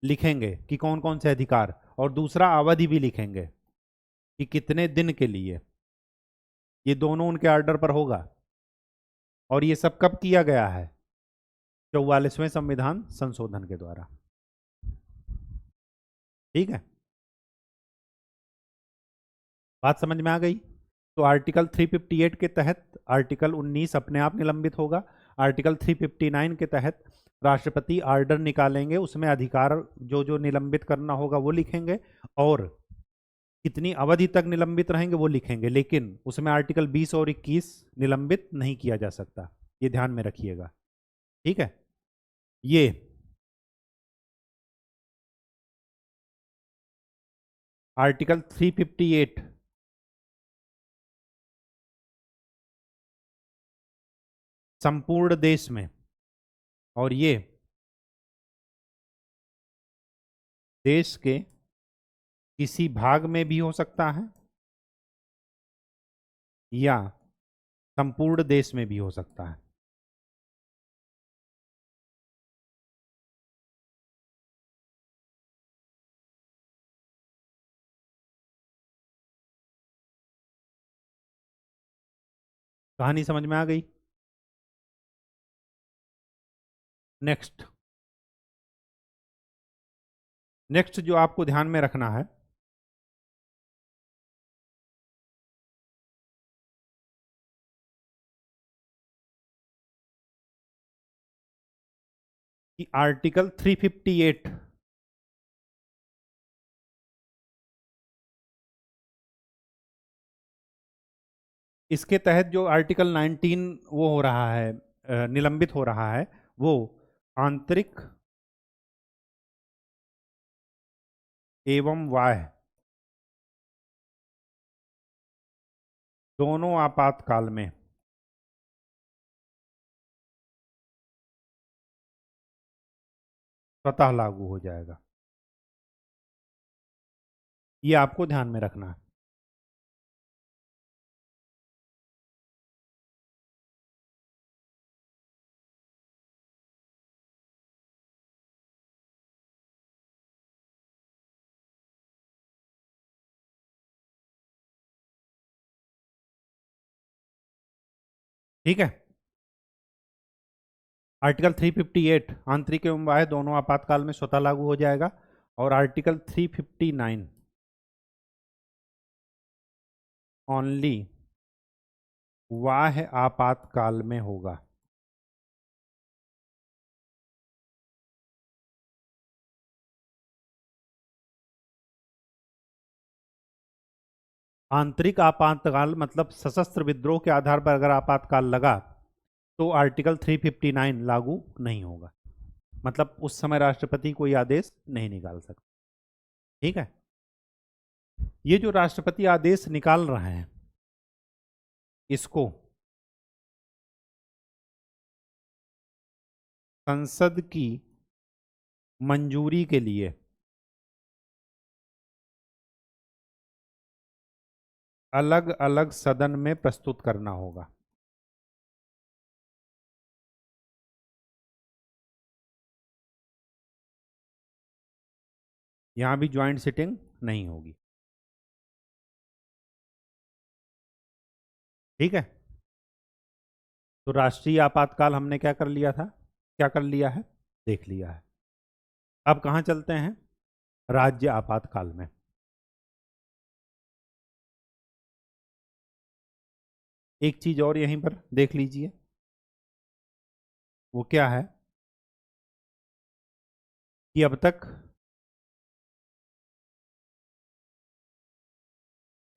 लिखेंगे कि कौन कौन से अधिकार, और दूसरा अवधि भी लिखेंगे कि कितने दिन के लिए। ये दोनों उनके आर्डर पर होगा। और ये सब कब किया गया है? 44वें संविधान संशोधन के द्वारा। ठीक है, बात समझ में आ गई? तो आर्टिकल 358 के तहत आर्टिकल 19 अपने आप निलंबित होगा। आर्टिकल 359 के तहत राष्ट्रपति आर्डर निकालेंगे, उसमें अधिकार जो जो निलंबित करना होगा वो लिखेंगे, और कितनी अवधि तक निलंबित रहेंगे वो लिखेंगे, लेकिन उसमें आर्टिकल 20 और 21 निलंबित नहीं किया जा सकता। ये ध्यान में रखिएगा। ठीक है। ये आर्टिकल 358 संपूर्ण देश में, और ये देश के किसी भाग में भी हो सकता है या संपूर्ण देश में भी हो सकता है। कहानी समझ में आ गई? नेक्स्ट, नेक्स्ट जो आपको ध्यान में रखना है, कि आर्टिकल 358 इसके तहत जो आर्टिकल 19 वो हो रहा है, निलंबित हो रहा है, वो आंतरिक एवं बाह्य दोनों आपातकाल में स्वतः लागू हो जाएगा। ये आपको ध्यान में रखना है। ठीक है। आर्टिकल 358 आंतरिक एवं बाह्य दोनों आपातकाल में स्वतः लागू हो जाएगा, और आर्टिकल 359 ओनली बाह्य आपातकाल में होगा। आंतरिक आपातकाल मतलब सशस्त्र विद्रोह के आधार पर अगर आपातकाल लगा तो आर्टिकल 359 लागू नहीं होगा, मतलब उस समय राष्ट्रपति कोई आदेश नहीं निकाल सकता। ठीक है। ये जो राष्ट्रपति आदेश निकाल रहे हैं, इसको संसद की मंजूरी के लिए अलग अलग सदन में प्रस्तुत करना होगा। यहाँ भी ज्वाइंट सिटिंग नहीं होगी। ठीक है, तो राष्ट्रीय आपातकाल हमने क्या कर लिया था, क्या कर लिया है, देख लिया है। अब कहाँ चलते हैं, राज्य आपातकाल में। एक चीज और यहीं पर देख लीजिए, वो क्या है कि अब तक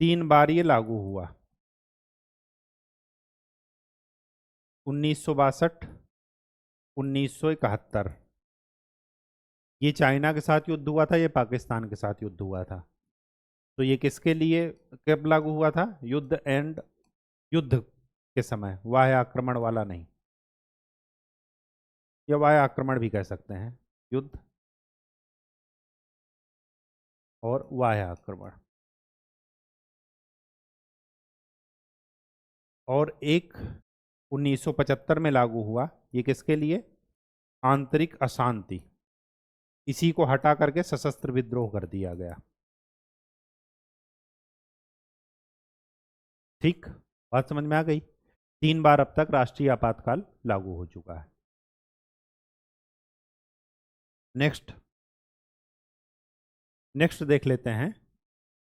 3 बार ये लागू हुआ, 1962, 1971। ये चाइना के साथ युद्ध हुआ था, ये पाकिस्तान के साथ युद्ध हुआ था। तो ये किसके लिए कब लागू हुआ था, युद्ध एंड युद्ध के समय, वाह्य आक्रमण वाला नहीं, या वाह्य आक्रमण भी कह सकते हैं, युद्ध और वाह्य आक्रमण। और एक 1975 में लागू हुआ, ये किसके लिए, आंतरिक अशांति, इसी को हटा करके सशस्त्र विद्रोह कर दिया गया। ठीक, बात समझ में आ गई। 3 बार अब तक राष्ट्रीय आपातकाल लागू हो चुका है। नेक्स्ट नेक्स्ट देख लेते हैं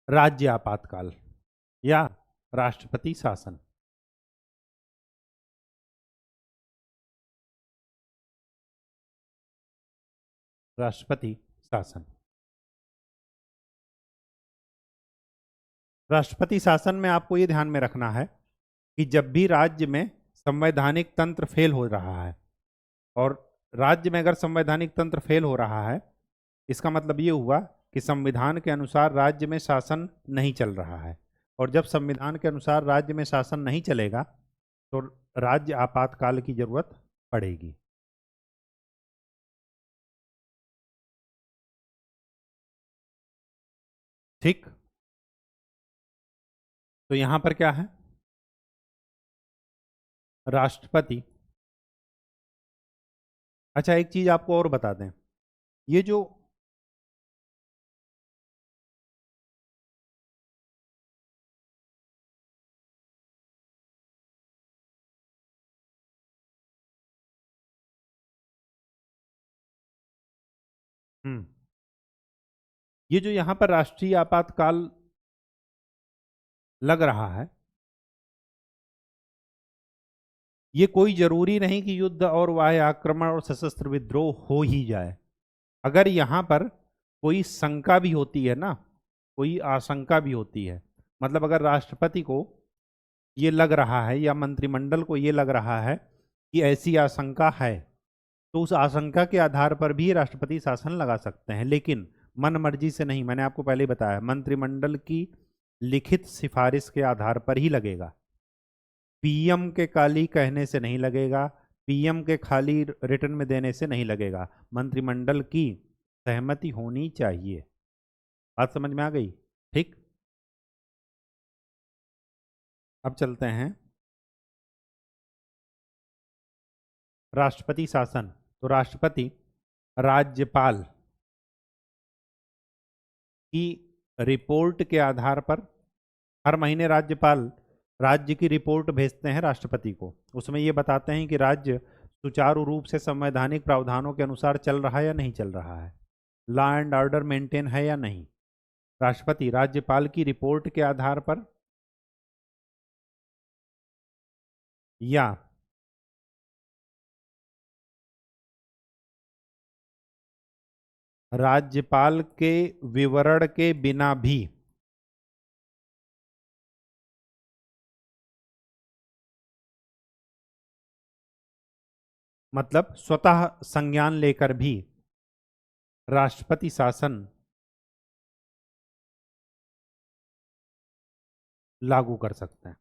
राज्य आपातकाल या राष्ट्रपति शासन। राष्ट्रपति शासन, राष्ट्रपति शासन में आपको ये ध्यान में रखना है कि जब भी राज्य में संवैधानिक तंत्र फेल हो रहा है, और राज्य में अगर संवैधानिक तंत्र फेल हो रहा है, इसका मतलब ये हुआ कि संविधान के अनुसार राज्य में शासन नहीं चल रहा है। और जब संविधान के अनुसार राज्य में शासन नहीं चलेगा तो राज्य आपातकाल की जरूरत पड़ेगी। ठीक, तो यहां पर क्या है, राष्ट्रपति। अच्छा, एक चीज आपको और बता दें, ये जो ये जो यहां पर राष्ट्रीय आपातकाल लग रहा है, ये कोई जरूरी नहीं कि युद्ध और वाह्य आक्रमण और सशस्त्र विद्रोह हो ही जाए। अगर यहाँ पर कोई शंका भी होती है ना, कोई आशंका भी होती है, मतलब अगर राष्ट्रपति को ये लग रहा है या मंत्रिमंडल को ये लग रहा है कि ऐसी आशंका है, तो उस आशंका के आधार पर भी राष्ट्रपति शासन लगा सकते हैं, लेकिन मन मर्जी से नहीं। मैंने आपको पहले ही बताया, मंत्रिमंडल की लिखित सिफारिश के आधार पर ही लगेगा। पीएम के खाली कहने से नहीं लगेगा, पीएम के खाली रिटर्न में देने से नहीं लगेगा, मंत्रिमंडल की सहमति होनी चाहिए। बात समझ में आ गई। ठीक, अब चलते हैं राष्ट्रपति शासन। तो राष्ट्रपति राज्यपाल की रिपोर्ट के आधार पर हर महीने राज्यपाल राज्य की रिपोर्ट भेजते हैं राष्ट्रपति को। उसमें ये बताते हैं कि राज्य सुचारू रूप से संवैधानिक प्रावधानों के अनुसार चल रहा है या नहीं चल रहा है, लॉ एंड ऑर्डर मेंटेन है या नहीं। राष्ट्रपति राज्यपाल की रिपोर्ट के आधार पर या राज्यपाल के विवरण के बिना भी, मतलब स्वतः संज्ञान लेकर भी राष्ट्रपति शासन लागू कर सकते हैं।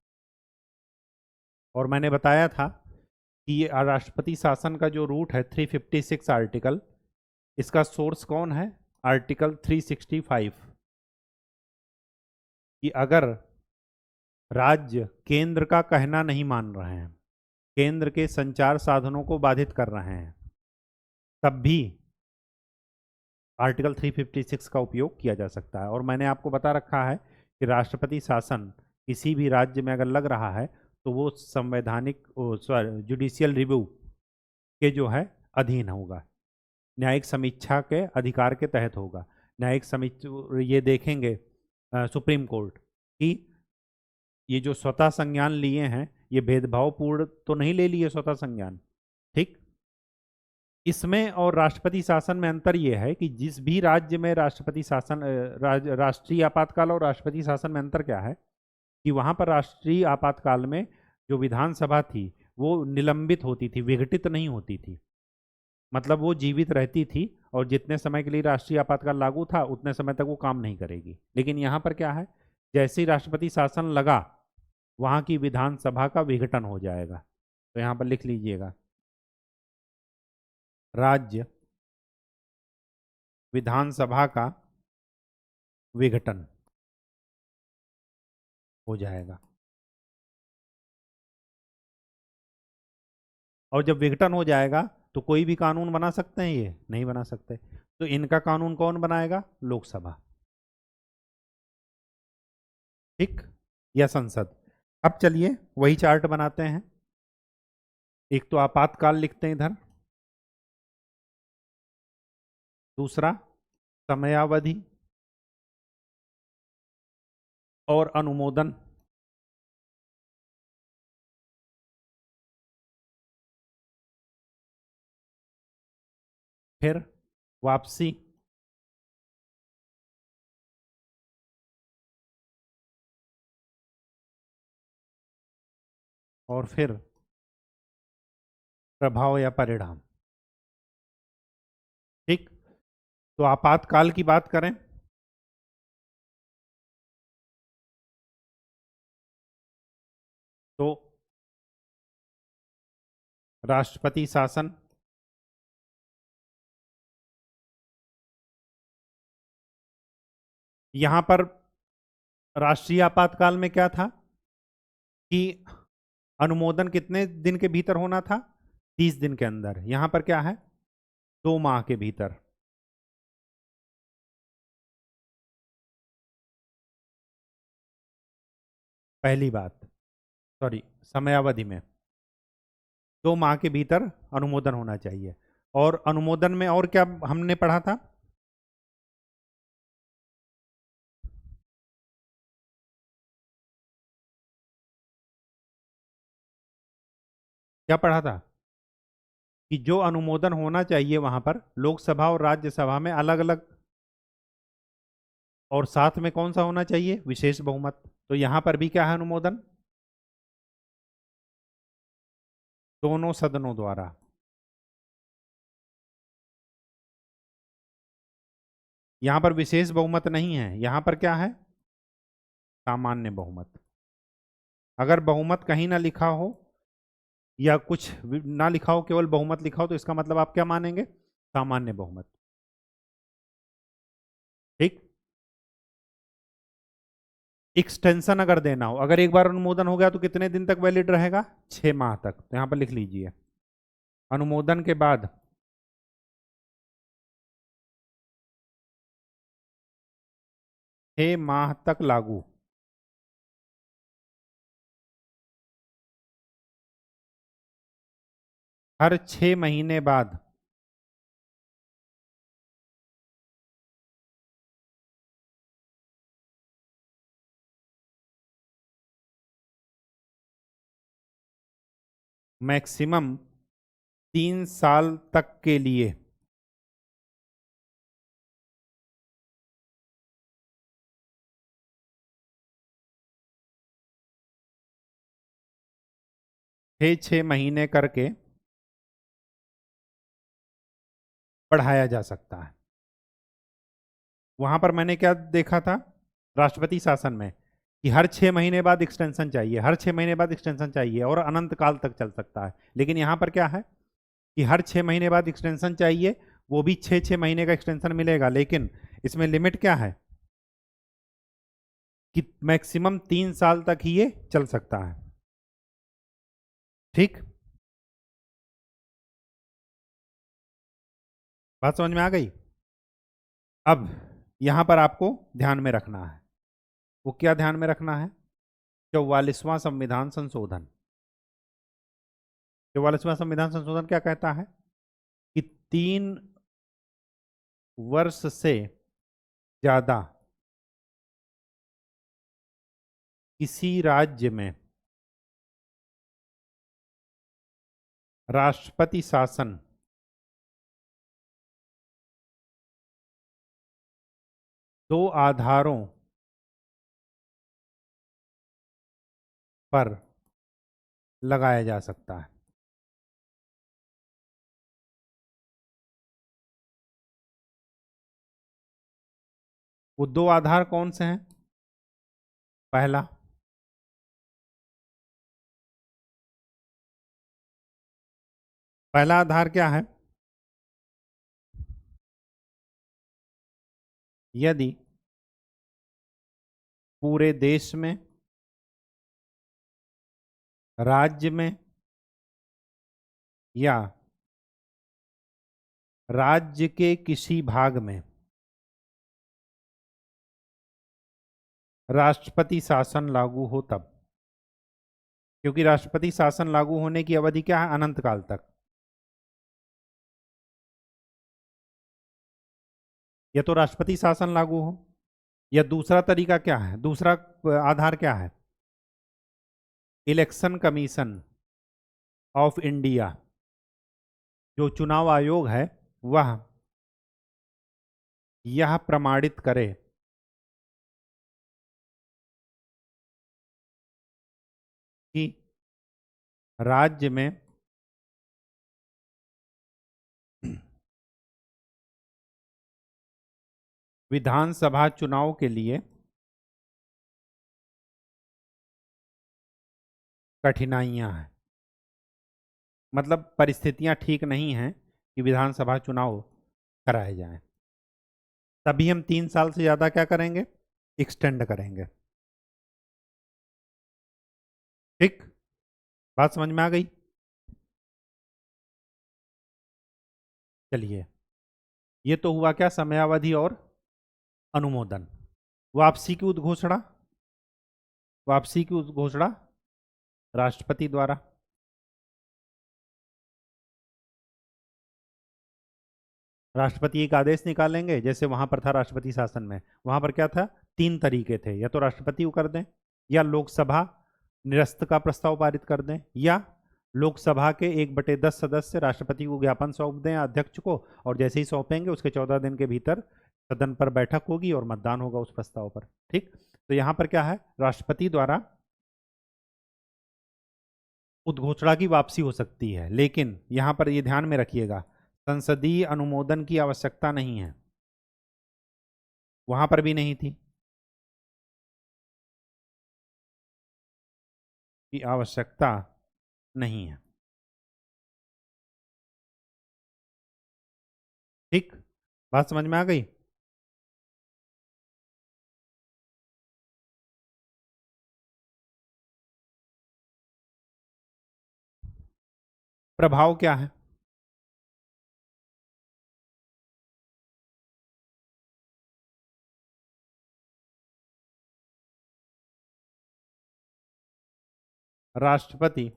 और मैंने बताया था कि ये राष्ट्रपति शासन का जो रूट है 356 आर्टिकल, इसका सोर्स कौन है, आर्टिकल 365, कि अगर राज्य केंद्र का कहना नहीं मान रहे हैं, केंद्र के संचार साधनों को बाधित कर रहे हैं, तब भी आर्टिकल 356 का उपयोग किया जा सकता है। और मैंने आपको बता रखा है कि राष्ट्रपति शासन किसी भी राज्य में अगर लग रहा है तो वो संवैधानिक जुडिशियल रिव्यू के जो है अधीन होगा, न्यायिक समीक्षा के अधिकार के तहत होगा। न्यायिक समीक्षा ये देखेंगे सुप्रीम कोर्ट कि ये जो स्वतः संज्ञान लिए हैं ये भेदभावपूर्ण तो नहीं ले लिए स्वतः संज्ञान। ठीक, इसमें और राष्ट्रपति शासन में अंतर यह है कि जिस भी राज्य में राष्ट्रपति शासन राष्ट्रीय आपातकाल और राष्ट्रपति शासन में अंतर क्या है कि वहां पर राष्ट्रीय आपातकाल में जो विधानसभा थी वो निलंबित होती थी, विघटित नहीं होती थी। मतलब वो जीवित रहती थी और जितने समय के लिए राष्ट्रीय आपातकाल लागू था उतने समय तक वो काम नहीं करेगी। लेकिन यहाँ पर क्या है, जैसे ही राष्ट्रपति शासन लगा वहां की विधानसभा का विघटन हो जाएगा। तो यहाँ पर लिख लीजिएगा, राज्य विधानसभा का विघटन हो जाएगा। और जब विघटन हो जाएगा तो कोई भी कानून बना सकते हैं, ये नहीं बना सकते। तो इनका कानून कौन बनाएगा? लोकसभा। ठीक, या संसद। अब चलिए वही चार्ट बनाते हैं। एक तो आपातकाल लिखते हैं इधर, दूसरा समयावधि और अनुमोदन, फिर वापसी, और फिर प्रभाव या परिणाम। ठीक, तो आपातकाल की बात करें तो राष्ट्रपति शासन, यहां पर राष्ट्रीय आपातकाल में क्या था कि अनुमोदन कितने दिन के भीतर होना था? 30 दिन के अंदर। यहां पर क्या है? 2 माह के भीतर। पहली बात, सॉरी, समयावधि में 2 माह के भीतर अनुमोदन होना चाहिए। और अनुमोदन में और क्या हमने पढ़ा था? क्या पढ़ा था कि जो अनुमोदन होना चाहिए वहां पर लोकसभा और राज्यसभा में अलग अलग, और साथ में कौन सा होना चाहिए? विशेष बहुमत। तो यहां पर भी क्या है? अनुमोदन दोनों सदनों द्वारा। यहां पर विशेष बहुमत नहीं है, यहां पर क्या है? सामान्य बहुमत। अगर बहुमत कहीं ना लिखा हो या कुछ ना लिखा हो, केवल बहुमत लिखा हो, तो इसका मतलब आप क्या मानेंगे? सामान्य बहुमत। ठीक, एक्सटेंशन अगर देना हो, अगर एक बार अनुमोदन हो गया तो कितने दिन तक वैलिड रहेगा? 6 माह तक। तो यहां पर लिख लीजिए, अनुमोदन के बाद 6 माह तक लागू। हर 6 महीने बाद मैक्सिमम 3 साल तक के लिए 6 6 महीने करके बढ़ाया जा सकता है। वहां पर मैंने क्या देखा था राष्ट्रपति शासन में कि हर 6 महीने बाद एक्सटेंशन चाहिए, हर 6 महीने बाद एक्सटेंशन चाहिए, और अनंत काल तक चल सकता है। लेकिन यहां पर क्या है कि हर 6 महीने बाद एक्सटेंशन चाहिए, वो भी 6 6 महीने का एक्सटेंशन मिलेगा, लेकिन इसमें लिमिट क्या है कि मैक्सिमम 3 साल तक ही ये चल सकता है। ठीक, बात समझ में आ गई? अब यहां पर आपको ध्यान में रखना है, वो क्या ध्यान में रखना है? 44वां संविधान संशोधन। 44वां संविधान संशोधन क्या कहता है कि 3 वर्ष से ज्यादा किसी राज्य में राष्ट्रपति शासन दो आधारों पर लगाया जा सकता है। वो दो आधार कौन से हैं? पहला, पहला आधार क्या है? यदि पूरे देश में, राज्य में या राज्य के किसी भाग में राष्ट्रपति शासन लागू हो तब। क्योंकि राष्ट्रपति शासन लागू होने की अवधि क्या है? अनंत काल तक। या तो राष्ट्रपति शासन लागू हो, या दूसरा तरीका क्या है, दूसरा आधार क्या है? इलेक्शन कमीशन ऑफ इंडिया, जो चुनाव आयोग है, वह यह प्रमाणित करे कि राज्य में विधानसभा चुनाव के लिए कठिनाइयां हैं, मतलब परिस्थितियां ठीक नहीं हैं कि विधानसभा चुनाव कराए जाएं। तभी हम 3 साल से ज्यादा क्या करेंगे? एक्सटेंड करेंगे। ठीक, बात समझ में आ गई? चलिए, ये तो हुआ क्या? समयावधि और अनुमोदन। वापसी की उद्घोषणा, वापसी की उद्घोषणा राष्ट्रपति द्वारा। राष्ट्रपति एक आदेश निकालेंगे, जैसे वहां पर था राष्ट्रपति शासन में, वहां पर क्या था? 3 तरीके थे, या तो राष्ट्रपति को कर दें, या लोकसभा निरस्त का प्रस्ताव पारित कर दें, या लोकसभा के 1/10 सदस्य राष्ट्रपति को ज्ञापन सौंप दें अध्यक्ष को, और जैसे ही सौंपेंगे उसके 14 दिन के भीतर सदन पर बैठक होगी और मतदान होगा उस प्रस्ताव पर। ठीक, तो यहां पर क्या है? राष्ट्रपति द्वारा उद्घोषणा की वापसी हो सकती है, लेकिन यहां पर ये ध्यान में रखिएगा, संसदीय अनुमोदन की आवश्यकता नहीं है। वहां पर भी नहीं थी की आवश्यकता नहीं है। ठीक, बात समझ में आ गई? प्रभाव क्या है? राष्ट्रपति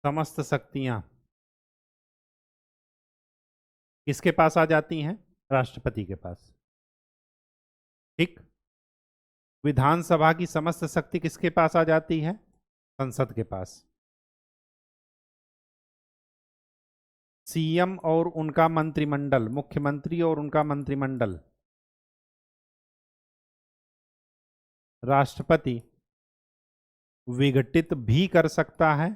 समस्त शक्तियां किसके पास आ जाती हैं? राष्ट्रपति के पास। ठीक, विधानसभा की समस्त शक्ति किसके पास आ जाती है? संसद के पास। सीएम और उनका मंत्रिमंडल, मुख्यमंत्री और उनका मंत्रिमंडल राष्ट्रपति विघटित भी कर सकता है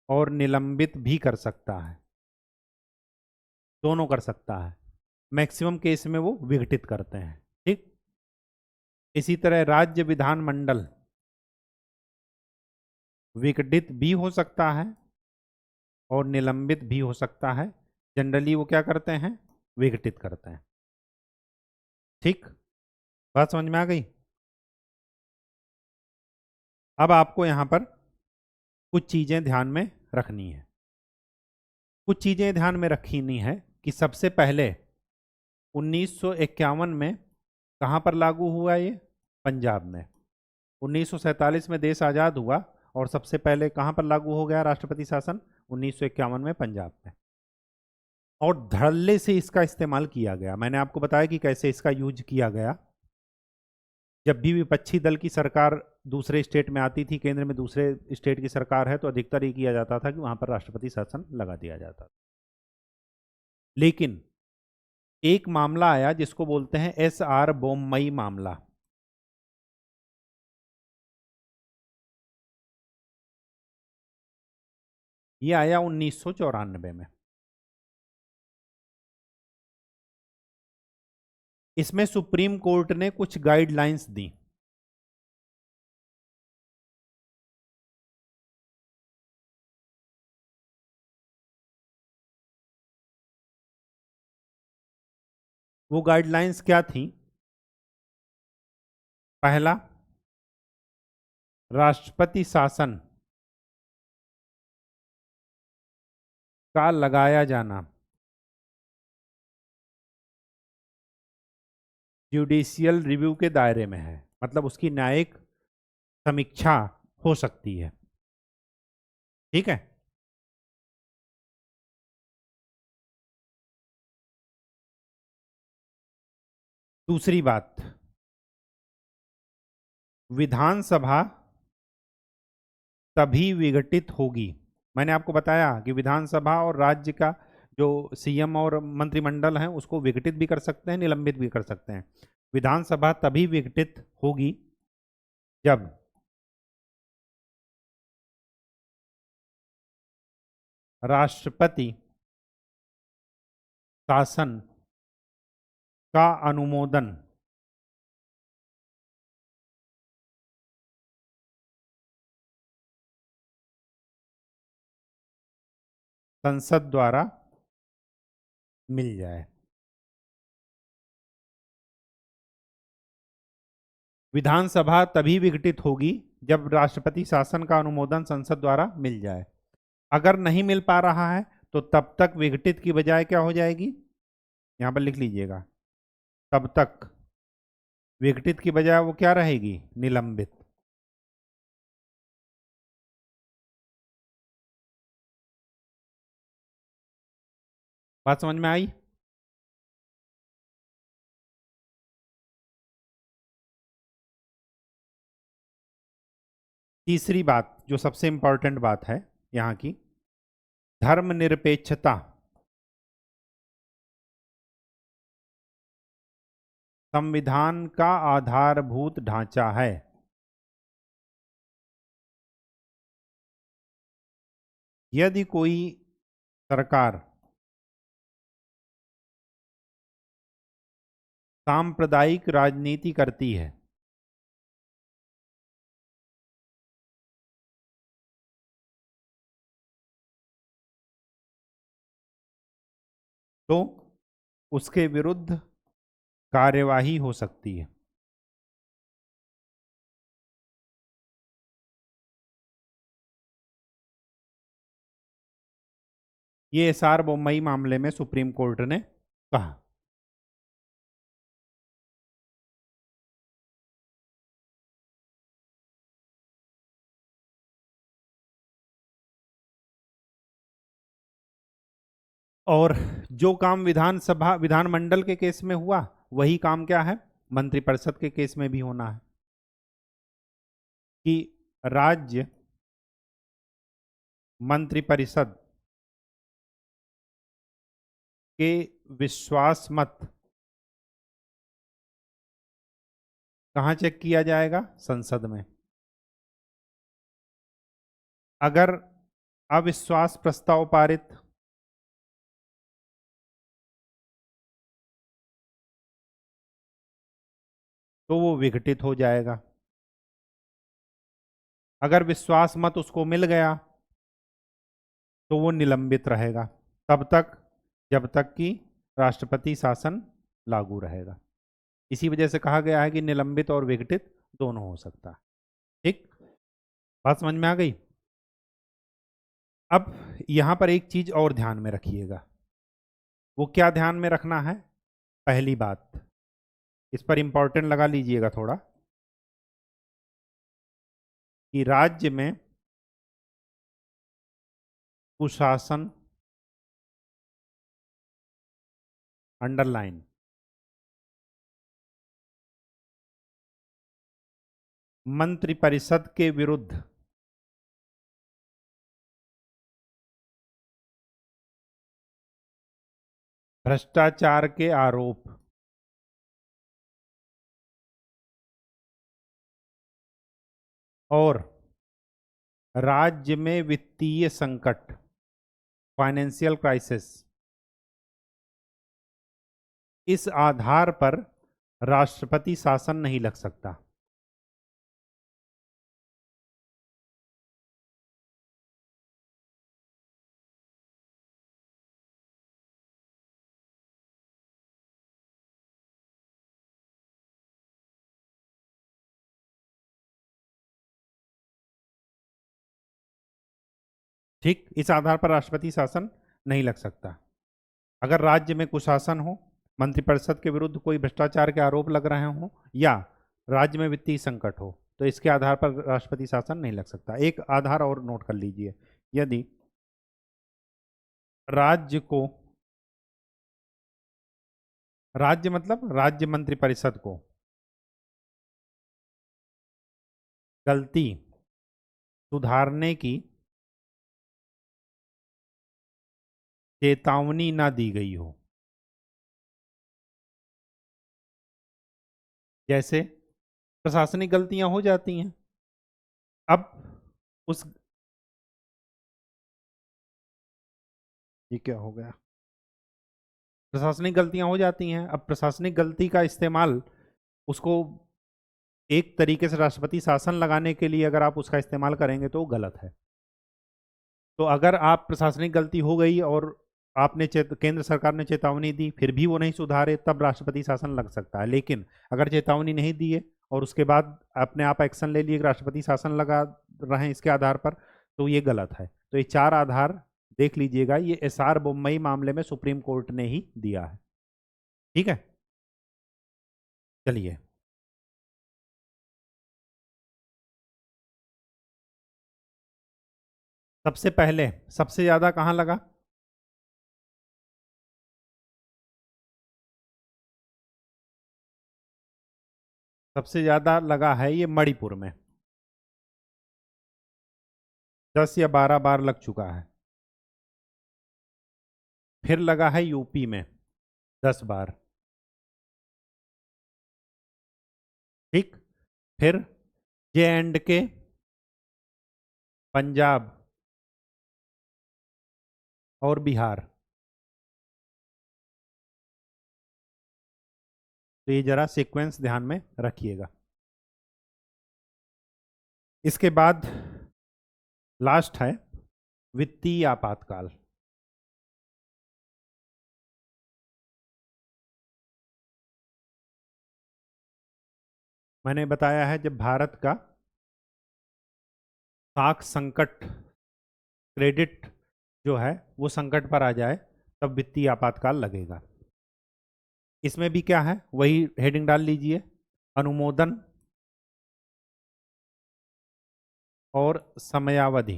और निलंबित भी कर सकता है, दोनों कर सकता है। मैक्सिमम केस में वो विघटित करते हैं। ठीक, इसी तरह राज्य विधानमंडल विघटित भी हो सकता है और निलंबित भी हो सकता है। जनरली वो क्या करते हैं? विघटित करते हैं। ठीक, बात समझ में आ गई? अब आपको यहां पर कुछ चीजें ध्यान में रखनी है, कुछ चीजें ध्यान में रखनी है कि सबसे पहले 1951 में कहाँ पर लागू हुआ ये? पंजाब में। 1947 में देश आज़ाद हुआ और सबसे पहले कहाँ पर लागू हो गया राष्ट्रपति शासन? 1951 में पंजाब में। और धड़ल्ले से इसका इस्तेमाल किया गया। मैंने आपको बताया कि कैसे इसका यूज किया गया। जब भी विपक्षी दल की सरकार दूसरे स्टेट में आती थी, केंद्र में दूसरे स्टेट की सरकार है, तो अधिकतर ये किया जाता था कि वहां पर राष्ट्रपति शासन लगा दिया जाता था। लेकिन एक मामला आया जिसको बोलते हैं SR बोम्मई मामला। ये आया 1994 में। इसमें सुप्रीम कोर्ट ने कुछ गाइडलाइंस दी। वो गाइडलाइंस क्या थी? पहला, राष्ट्रपति शासन का लगाया जाना जुडिशियल रिव्यू के दायरे में है, मतलब उसकी न्यायिक समीक्षा हो सकती है। ठीक है। दूसरी बात, विधानसभा तभी विघटित होगी। मैंने आपको बताया कि विधानसभा और राज्य का जो CM और मंत्रिमंडल है उसको विघटित भी कर सकते हैं, निलंबित भी कर सकते हैं। विधानसभा तभी विघटित होगी जब राष्ट्रपति शासन का अनुमोदन संसद द्वारा मिल जाए। विधानसभा तभी विघटित होगी जब राष्ट्रपति शासन का अनुमोदन संसद द्वारा मिल जाए। अगर नहीं मिल पा रहा है तो तब तक विघटित की बजाय क्या हो जाएगी? यहां पर लिख लीजिएगा, तब तक विघटित की बजाय वो क्या रहेगी? निलंबित। बात समझ में आई? तीसरी बात जो सबसे इंपॉर्टेंट बात है यहां की, धर्मनिरपेक्षता संविधान का आधारभूत ढांचा है। यदि कोई सरकार सांप्रदायिक राजनीति करती है तो उसके विरुद्ध कार्यवाही हो सकती है। ये SR बोम्मई मामले में सुप्रीम कोर्ट ने कहा। और जो काम विधानसभा विधानमंडल के केस में हुआ वही काम क्या है? मंत्रिपरिषद के केस में भी होना है कि राज्य मंत्रिपरिषद के विश्वास मत कहां चेक किया जाएगा? संसद में। अगर अविश्वास प्रस्ताव पारित तो वो विघटित हो जाएगा। अगर विश्वास मत उसको मिल गया तो वो निलंबित रहेगा तब तक जब तक कि राष्ट्रपति शासन लागू रहेगा। इसी वजह से कहा गया है कि निलंबित और विघटित दोनों हो सकता है। ठीक, बात समझ में आ गई? अब यहां पर एक चीज और ध्यान में रखिएगा। वो क्या ध्यान में रखना है? पहली बात, इस पर इंपॉर्टेंट लगा लीजिएगा थोड़ा, कि राज्य में कुशासन, अंडरलाइन, मंत्रिपरिषद के विरुद्ध भ्रष्टाचार के आरोप और राज्य में वित्तीय संकट, फाइनेंशियल क्राइसिस, इस आधार पर राष्ट्रपति शासन नहीं लग सकता। ठीक, इस आधार पर राष्ट्रपति शासन नहीं लग सकता। अगर राज्य में कुशासन हो, मंत्रिपरिषद के विरुद्ध कोई भ्रष्टाचार के आरोप लग रहे हों, या राज्य में वित्तीय संकट हो, तो इसके आधार पर राष्ट्रपति शासन नहीं लग सकता। एक आधार और नोट कर लीजिए, यदि राज्य को, राज्य मतलब राज्य मंत्रिपरिषद को, गलती सुधारने की चेतावनी ना दी गई हो, जैसे प्रशासनिक गलतियां हो जाती हैं, अब उस, ये क्या हो गया, प्रशासनिक गलतियां हो जाती हैं, अब प्रशासनिक गलती का इस्तेमाल, उसको एक तरीके से राष्ट्रपति शासन लगाने के लिए अगर आप उसका इस्तेमाल करेंगे तो वो गलत है। तो अगर आप प्रशासनिक गलती हो गई और आपने केंद्र सरकार ने चेतावनी दी, फिर भी वो नहीं सुधारे, तब राष्ट्रपति शासन लग सकता है। लेकिन अगर चेतावनी नहीं दी है और उसके बाद अपने आप एक्शन ले लिए, राष्ट्रपति शासन लगा रहे हैं इसके आधार पर, तो ये गलत है। तो ये चार आधार देख लीजिएगा, ये एसआर बोम्मई मामले में सुप्रीम कोर्ट ने ही दिया है। ठीक है, चलिए। सबसे पहले सबसे ज्यादा कहां लगा? सबसे ज्यादा लगा है ये मणिपुर में, 10 या 12 बार लग चुका है। फिर लगा है यूपी में 10 बार। ठीक, फिर जे एंड के, पंजाब और बिहार। तो ये जरा सीक्वेंस ध्यान में रखिएगा। इसके बाद लास्ट है वित्तीय आपातकाल। मैंने बताया है, जब भारत का साख संकट, क्रेडिट जो है वो संकट पर आ जाए, तब वित्तीय आपातकाल लगेगा। इसमें भी क्या है, वही हेडिंग डाल लीजिए, अनुमोदन और समयावधि।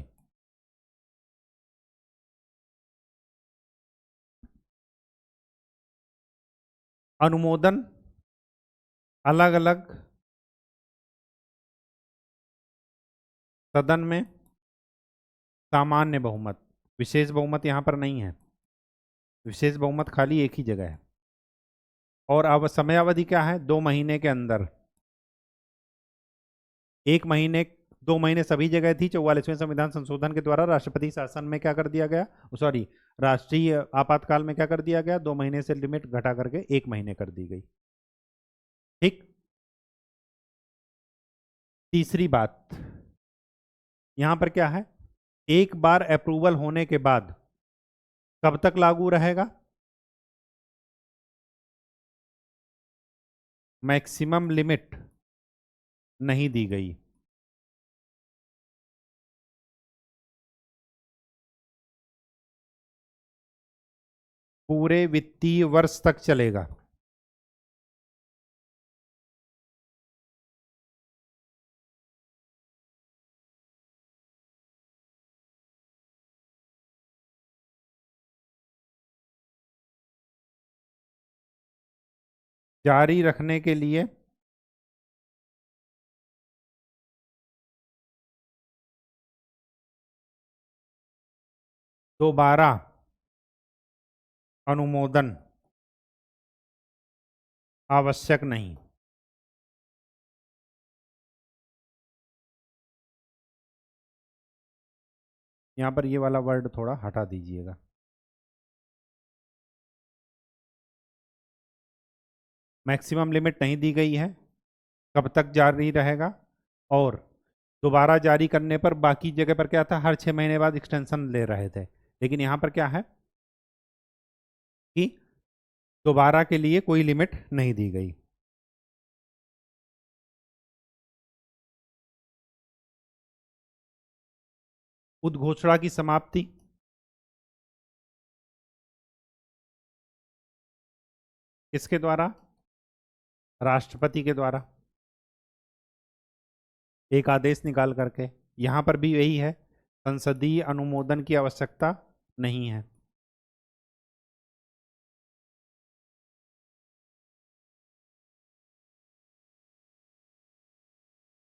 अनुमोदन अलग अलग सदन में, सामान्य बहुमत, विशेष बहुमत यहां पर नहीं है, विशेष बहुमत खाली एक ही जगह है। और अब समयावधि क्या है, 2 महीने के अंदर, 1 महीने, 2 महीने सभी जगह थी। 44वें संविधान संशोधन के द्वारा राष्ट्रपति शासन में क्या कर दिया गया, सॉरी, राष्ट्रीय आपातकाल में क्या कर दिया गया, 2 महीने से लिमिट घटा करके 1 महीने कर दी गई। ठीक, तीसरी बात यहां पर क्या है, एक बार अप्रूवल होने के बाद कब तक लागू रहेगा? मैक्सिमम लिमिट नहीं दी गई। पूरे वित्तीय वर्ष तक चलेगा। जारी रखने के लिए दोबारा अनुमोदन आवश्यक नहीं। यहां पर ये वाला वर्ड थोड़ा हटा दीजिएगा। मैक्सिमम लिमिट नहीं दी गई है, कब तक जारी रहेगा, और दोबारा जारी करने पर बाकी जगह पर क्या था, हर 6 महीने बाद एक्सटेंशन ले रहे थे, लेकिन यहां पर क्या है कि दोबारा के लिए कोई लिमिट नहीं दी गई। उद्घोषणा की समाप्ति किसके द्वारा? राष्ट्रपति के द्वारा, एक आदेश निकाल करके। यहां पर भी यही है, संसदीय अनुमोदन की आवश्यकता नहीं है।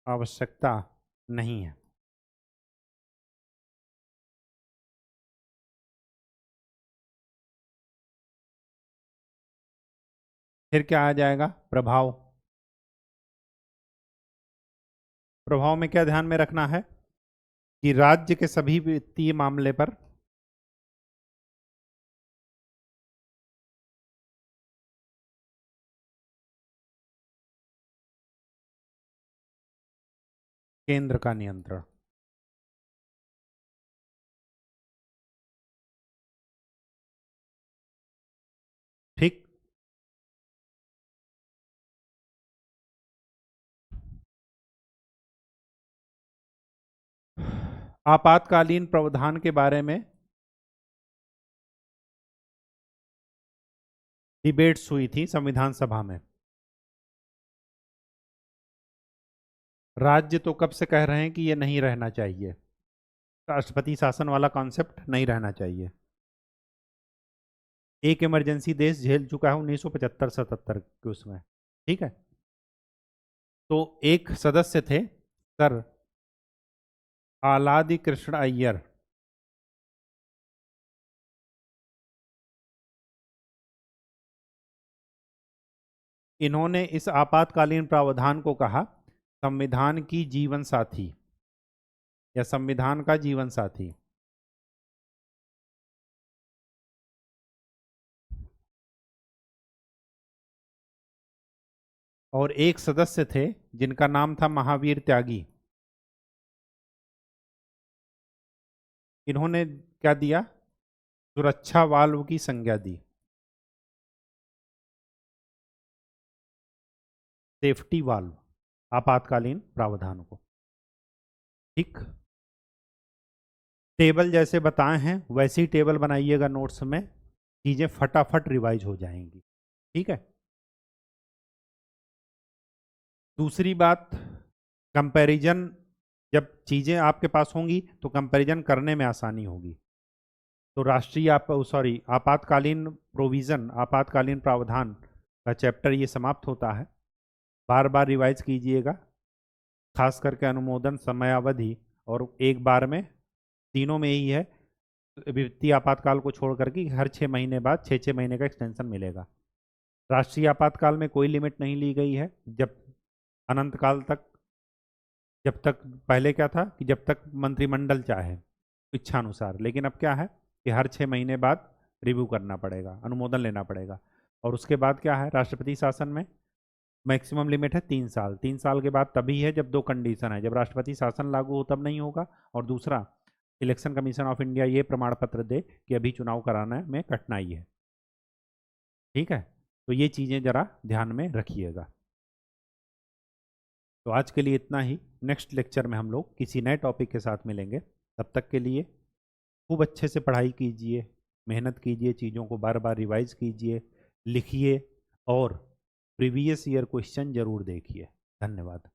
आवश्यकता नहीं है। फिर क्या आ जाएगा? प्रभाव। प्रभाव में क्या ध्यान में रखना है कि राज्य के सभी वित्तीय मामले पर केंद्र का नियंत्रण। ठीक। आपातकालीन प्रावधान के बारे में डिबेट्स हुई थी संविधान सभा में। राज्य तो कब से कह रहे हैं कि ये नहीं रहना चाहिए, राष्ट्रपति शासन वाला कॉन्सेप्ट नहीं रहना चाहिए। एक इमरजेंसी देश झेल चुका है 1975-77 के उसमें। ठीक है, तो एक सदस्य थे सर आलादी कृष्ण अय्यर। इन्होंने इस आपातकालीन प्रावधान को कहा संविधान की जीवन साथी या संविधान का जीवन साथी। और एक सदस्य थे जिनका नाम था महावीर त्यागी। इन्होंने क्या दिया? सुरक्षा वाल्व की संज्ञा दी, सेफ्टी वाल्व, आपातकालीन प्रावधान को। ठीक, टेबल जैसे बताए हैं वैसे ही टेबल बनाइएगा नोट्स में, चीजें फटाफट रिवाइज हो जाएंगी। ठीक है। दूसरी बात, कंपैरिजन, जब चीजें आपके पास होंगी तो कंपैरिजन करने में आसानी होगी। तो राष्ट्रीय आपातकालीन प्रोविजन, आपातकालीन प्रावधान का चैप्टर ये समाप्त होता है। बार बार रिवाइज कीजिएगा, खास करके अनुमोदन, समयावधि, और एक बार में तीनों में ही है, वित्तीय आपातकाल को छोड़ करके हर 6 महीने बाद 6 6 महीने का एक्सटेंशन मिलेगा। राष्ट्रीय आपातकाल में कोई लिमिट नहीं ली गई है, जब अनंत काल तक, जब तक पहले क्या था कि जब तक मंत्रिमंडल चाहे इच्छानुसार, लेकिन अब क्या है कि हर 6 महीने बाद रिव्यू करना पड़ेगा, अनुमोदन लेना पड़ेगा। और उसके बाद क्या है, राष्ट्रपति शासन में मैक्सिमम लिमिट है 3 साल। 3 साल के बाद तभी है जब दो कंडीशन है, जब राष्ट्रपति शासन लागू हो तब नहीं होगा, और दूसरा इलेक्शन कमीशन ऑफ इंडिया ये प्रमाण पत्र दे कि अभी चुनाव कराने में कठिनाई है। ठीक है, तो ये चीज़ें ज़रा ध्यान में रखिएगा। तो आज के लिए इतना ही। नेक्स्ट लेक्चर में हम लोग किसी नए टॉपिक के साथ मिलेंगे। तब तक के लिए खूब अच्छे से पढ़ाई कीजिए, मेहनत कीजिए, चीज़ों को बार बार रिवाइज कीजिए, लिखिए और प्रीवियस ईयर क्वेश्चन जरूर देखिए। धन्यवाद।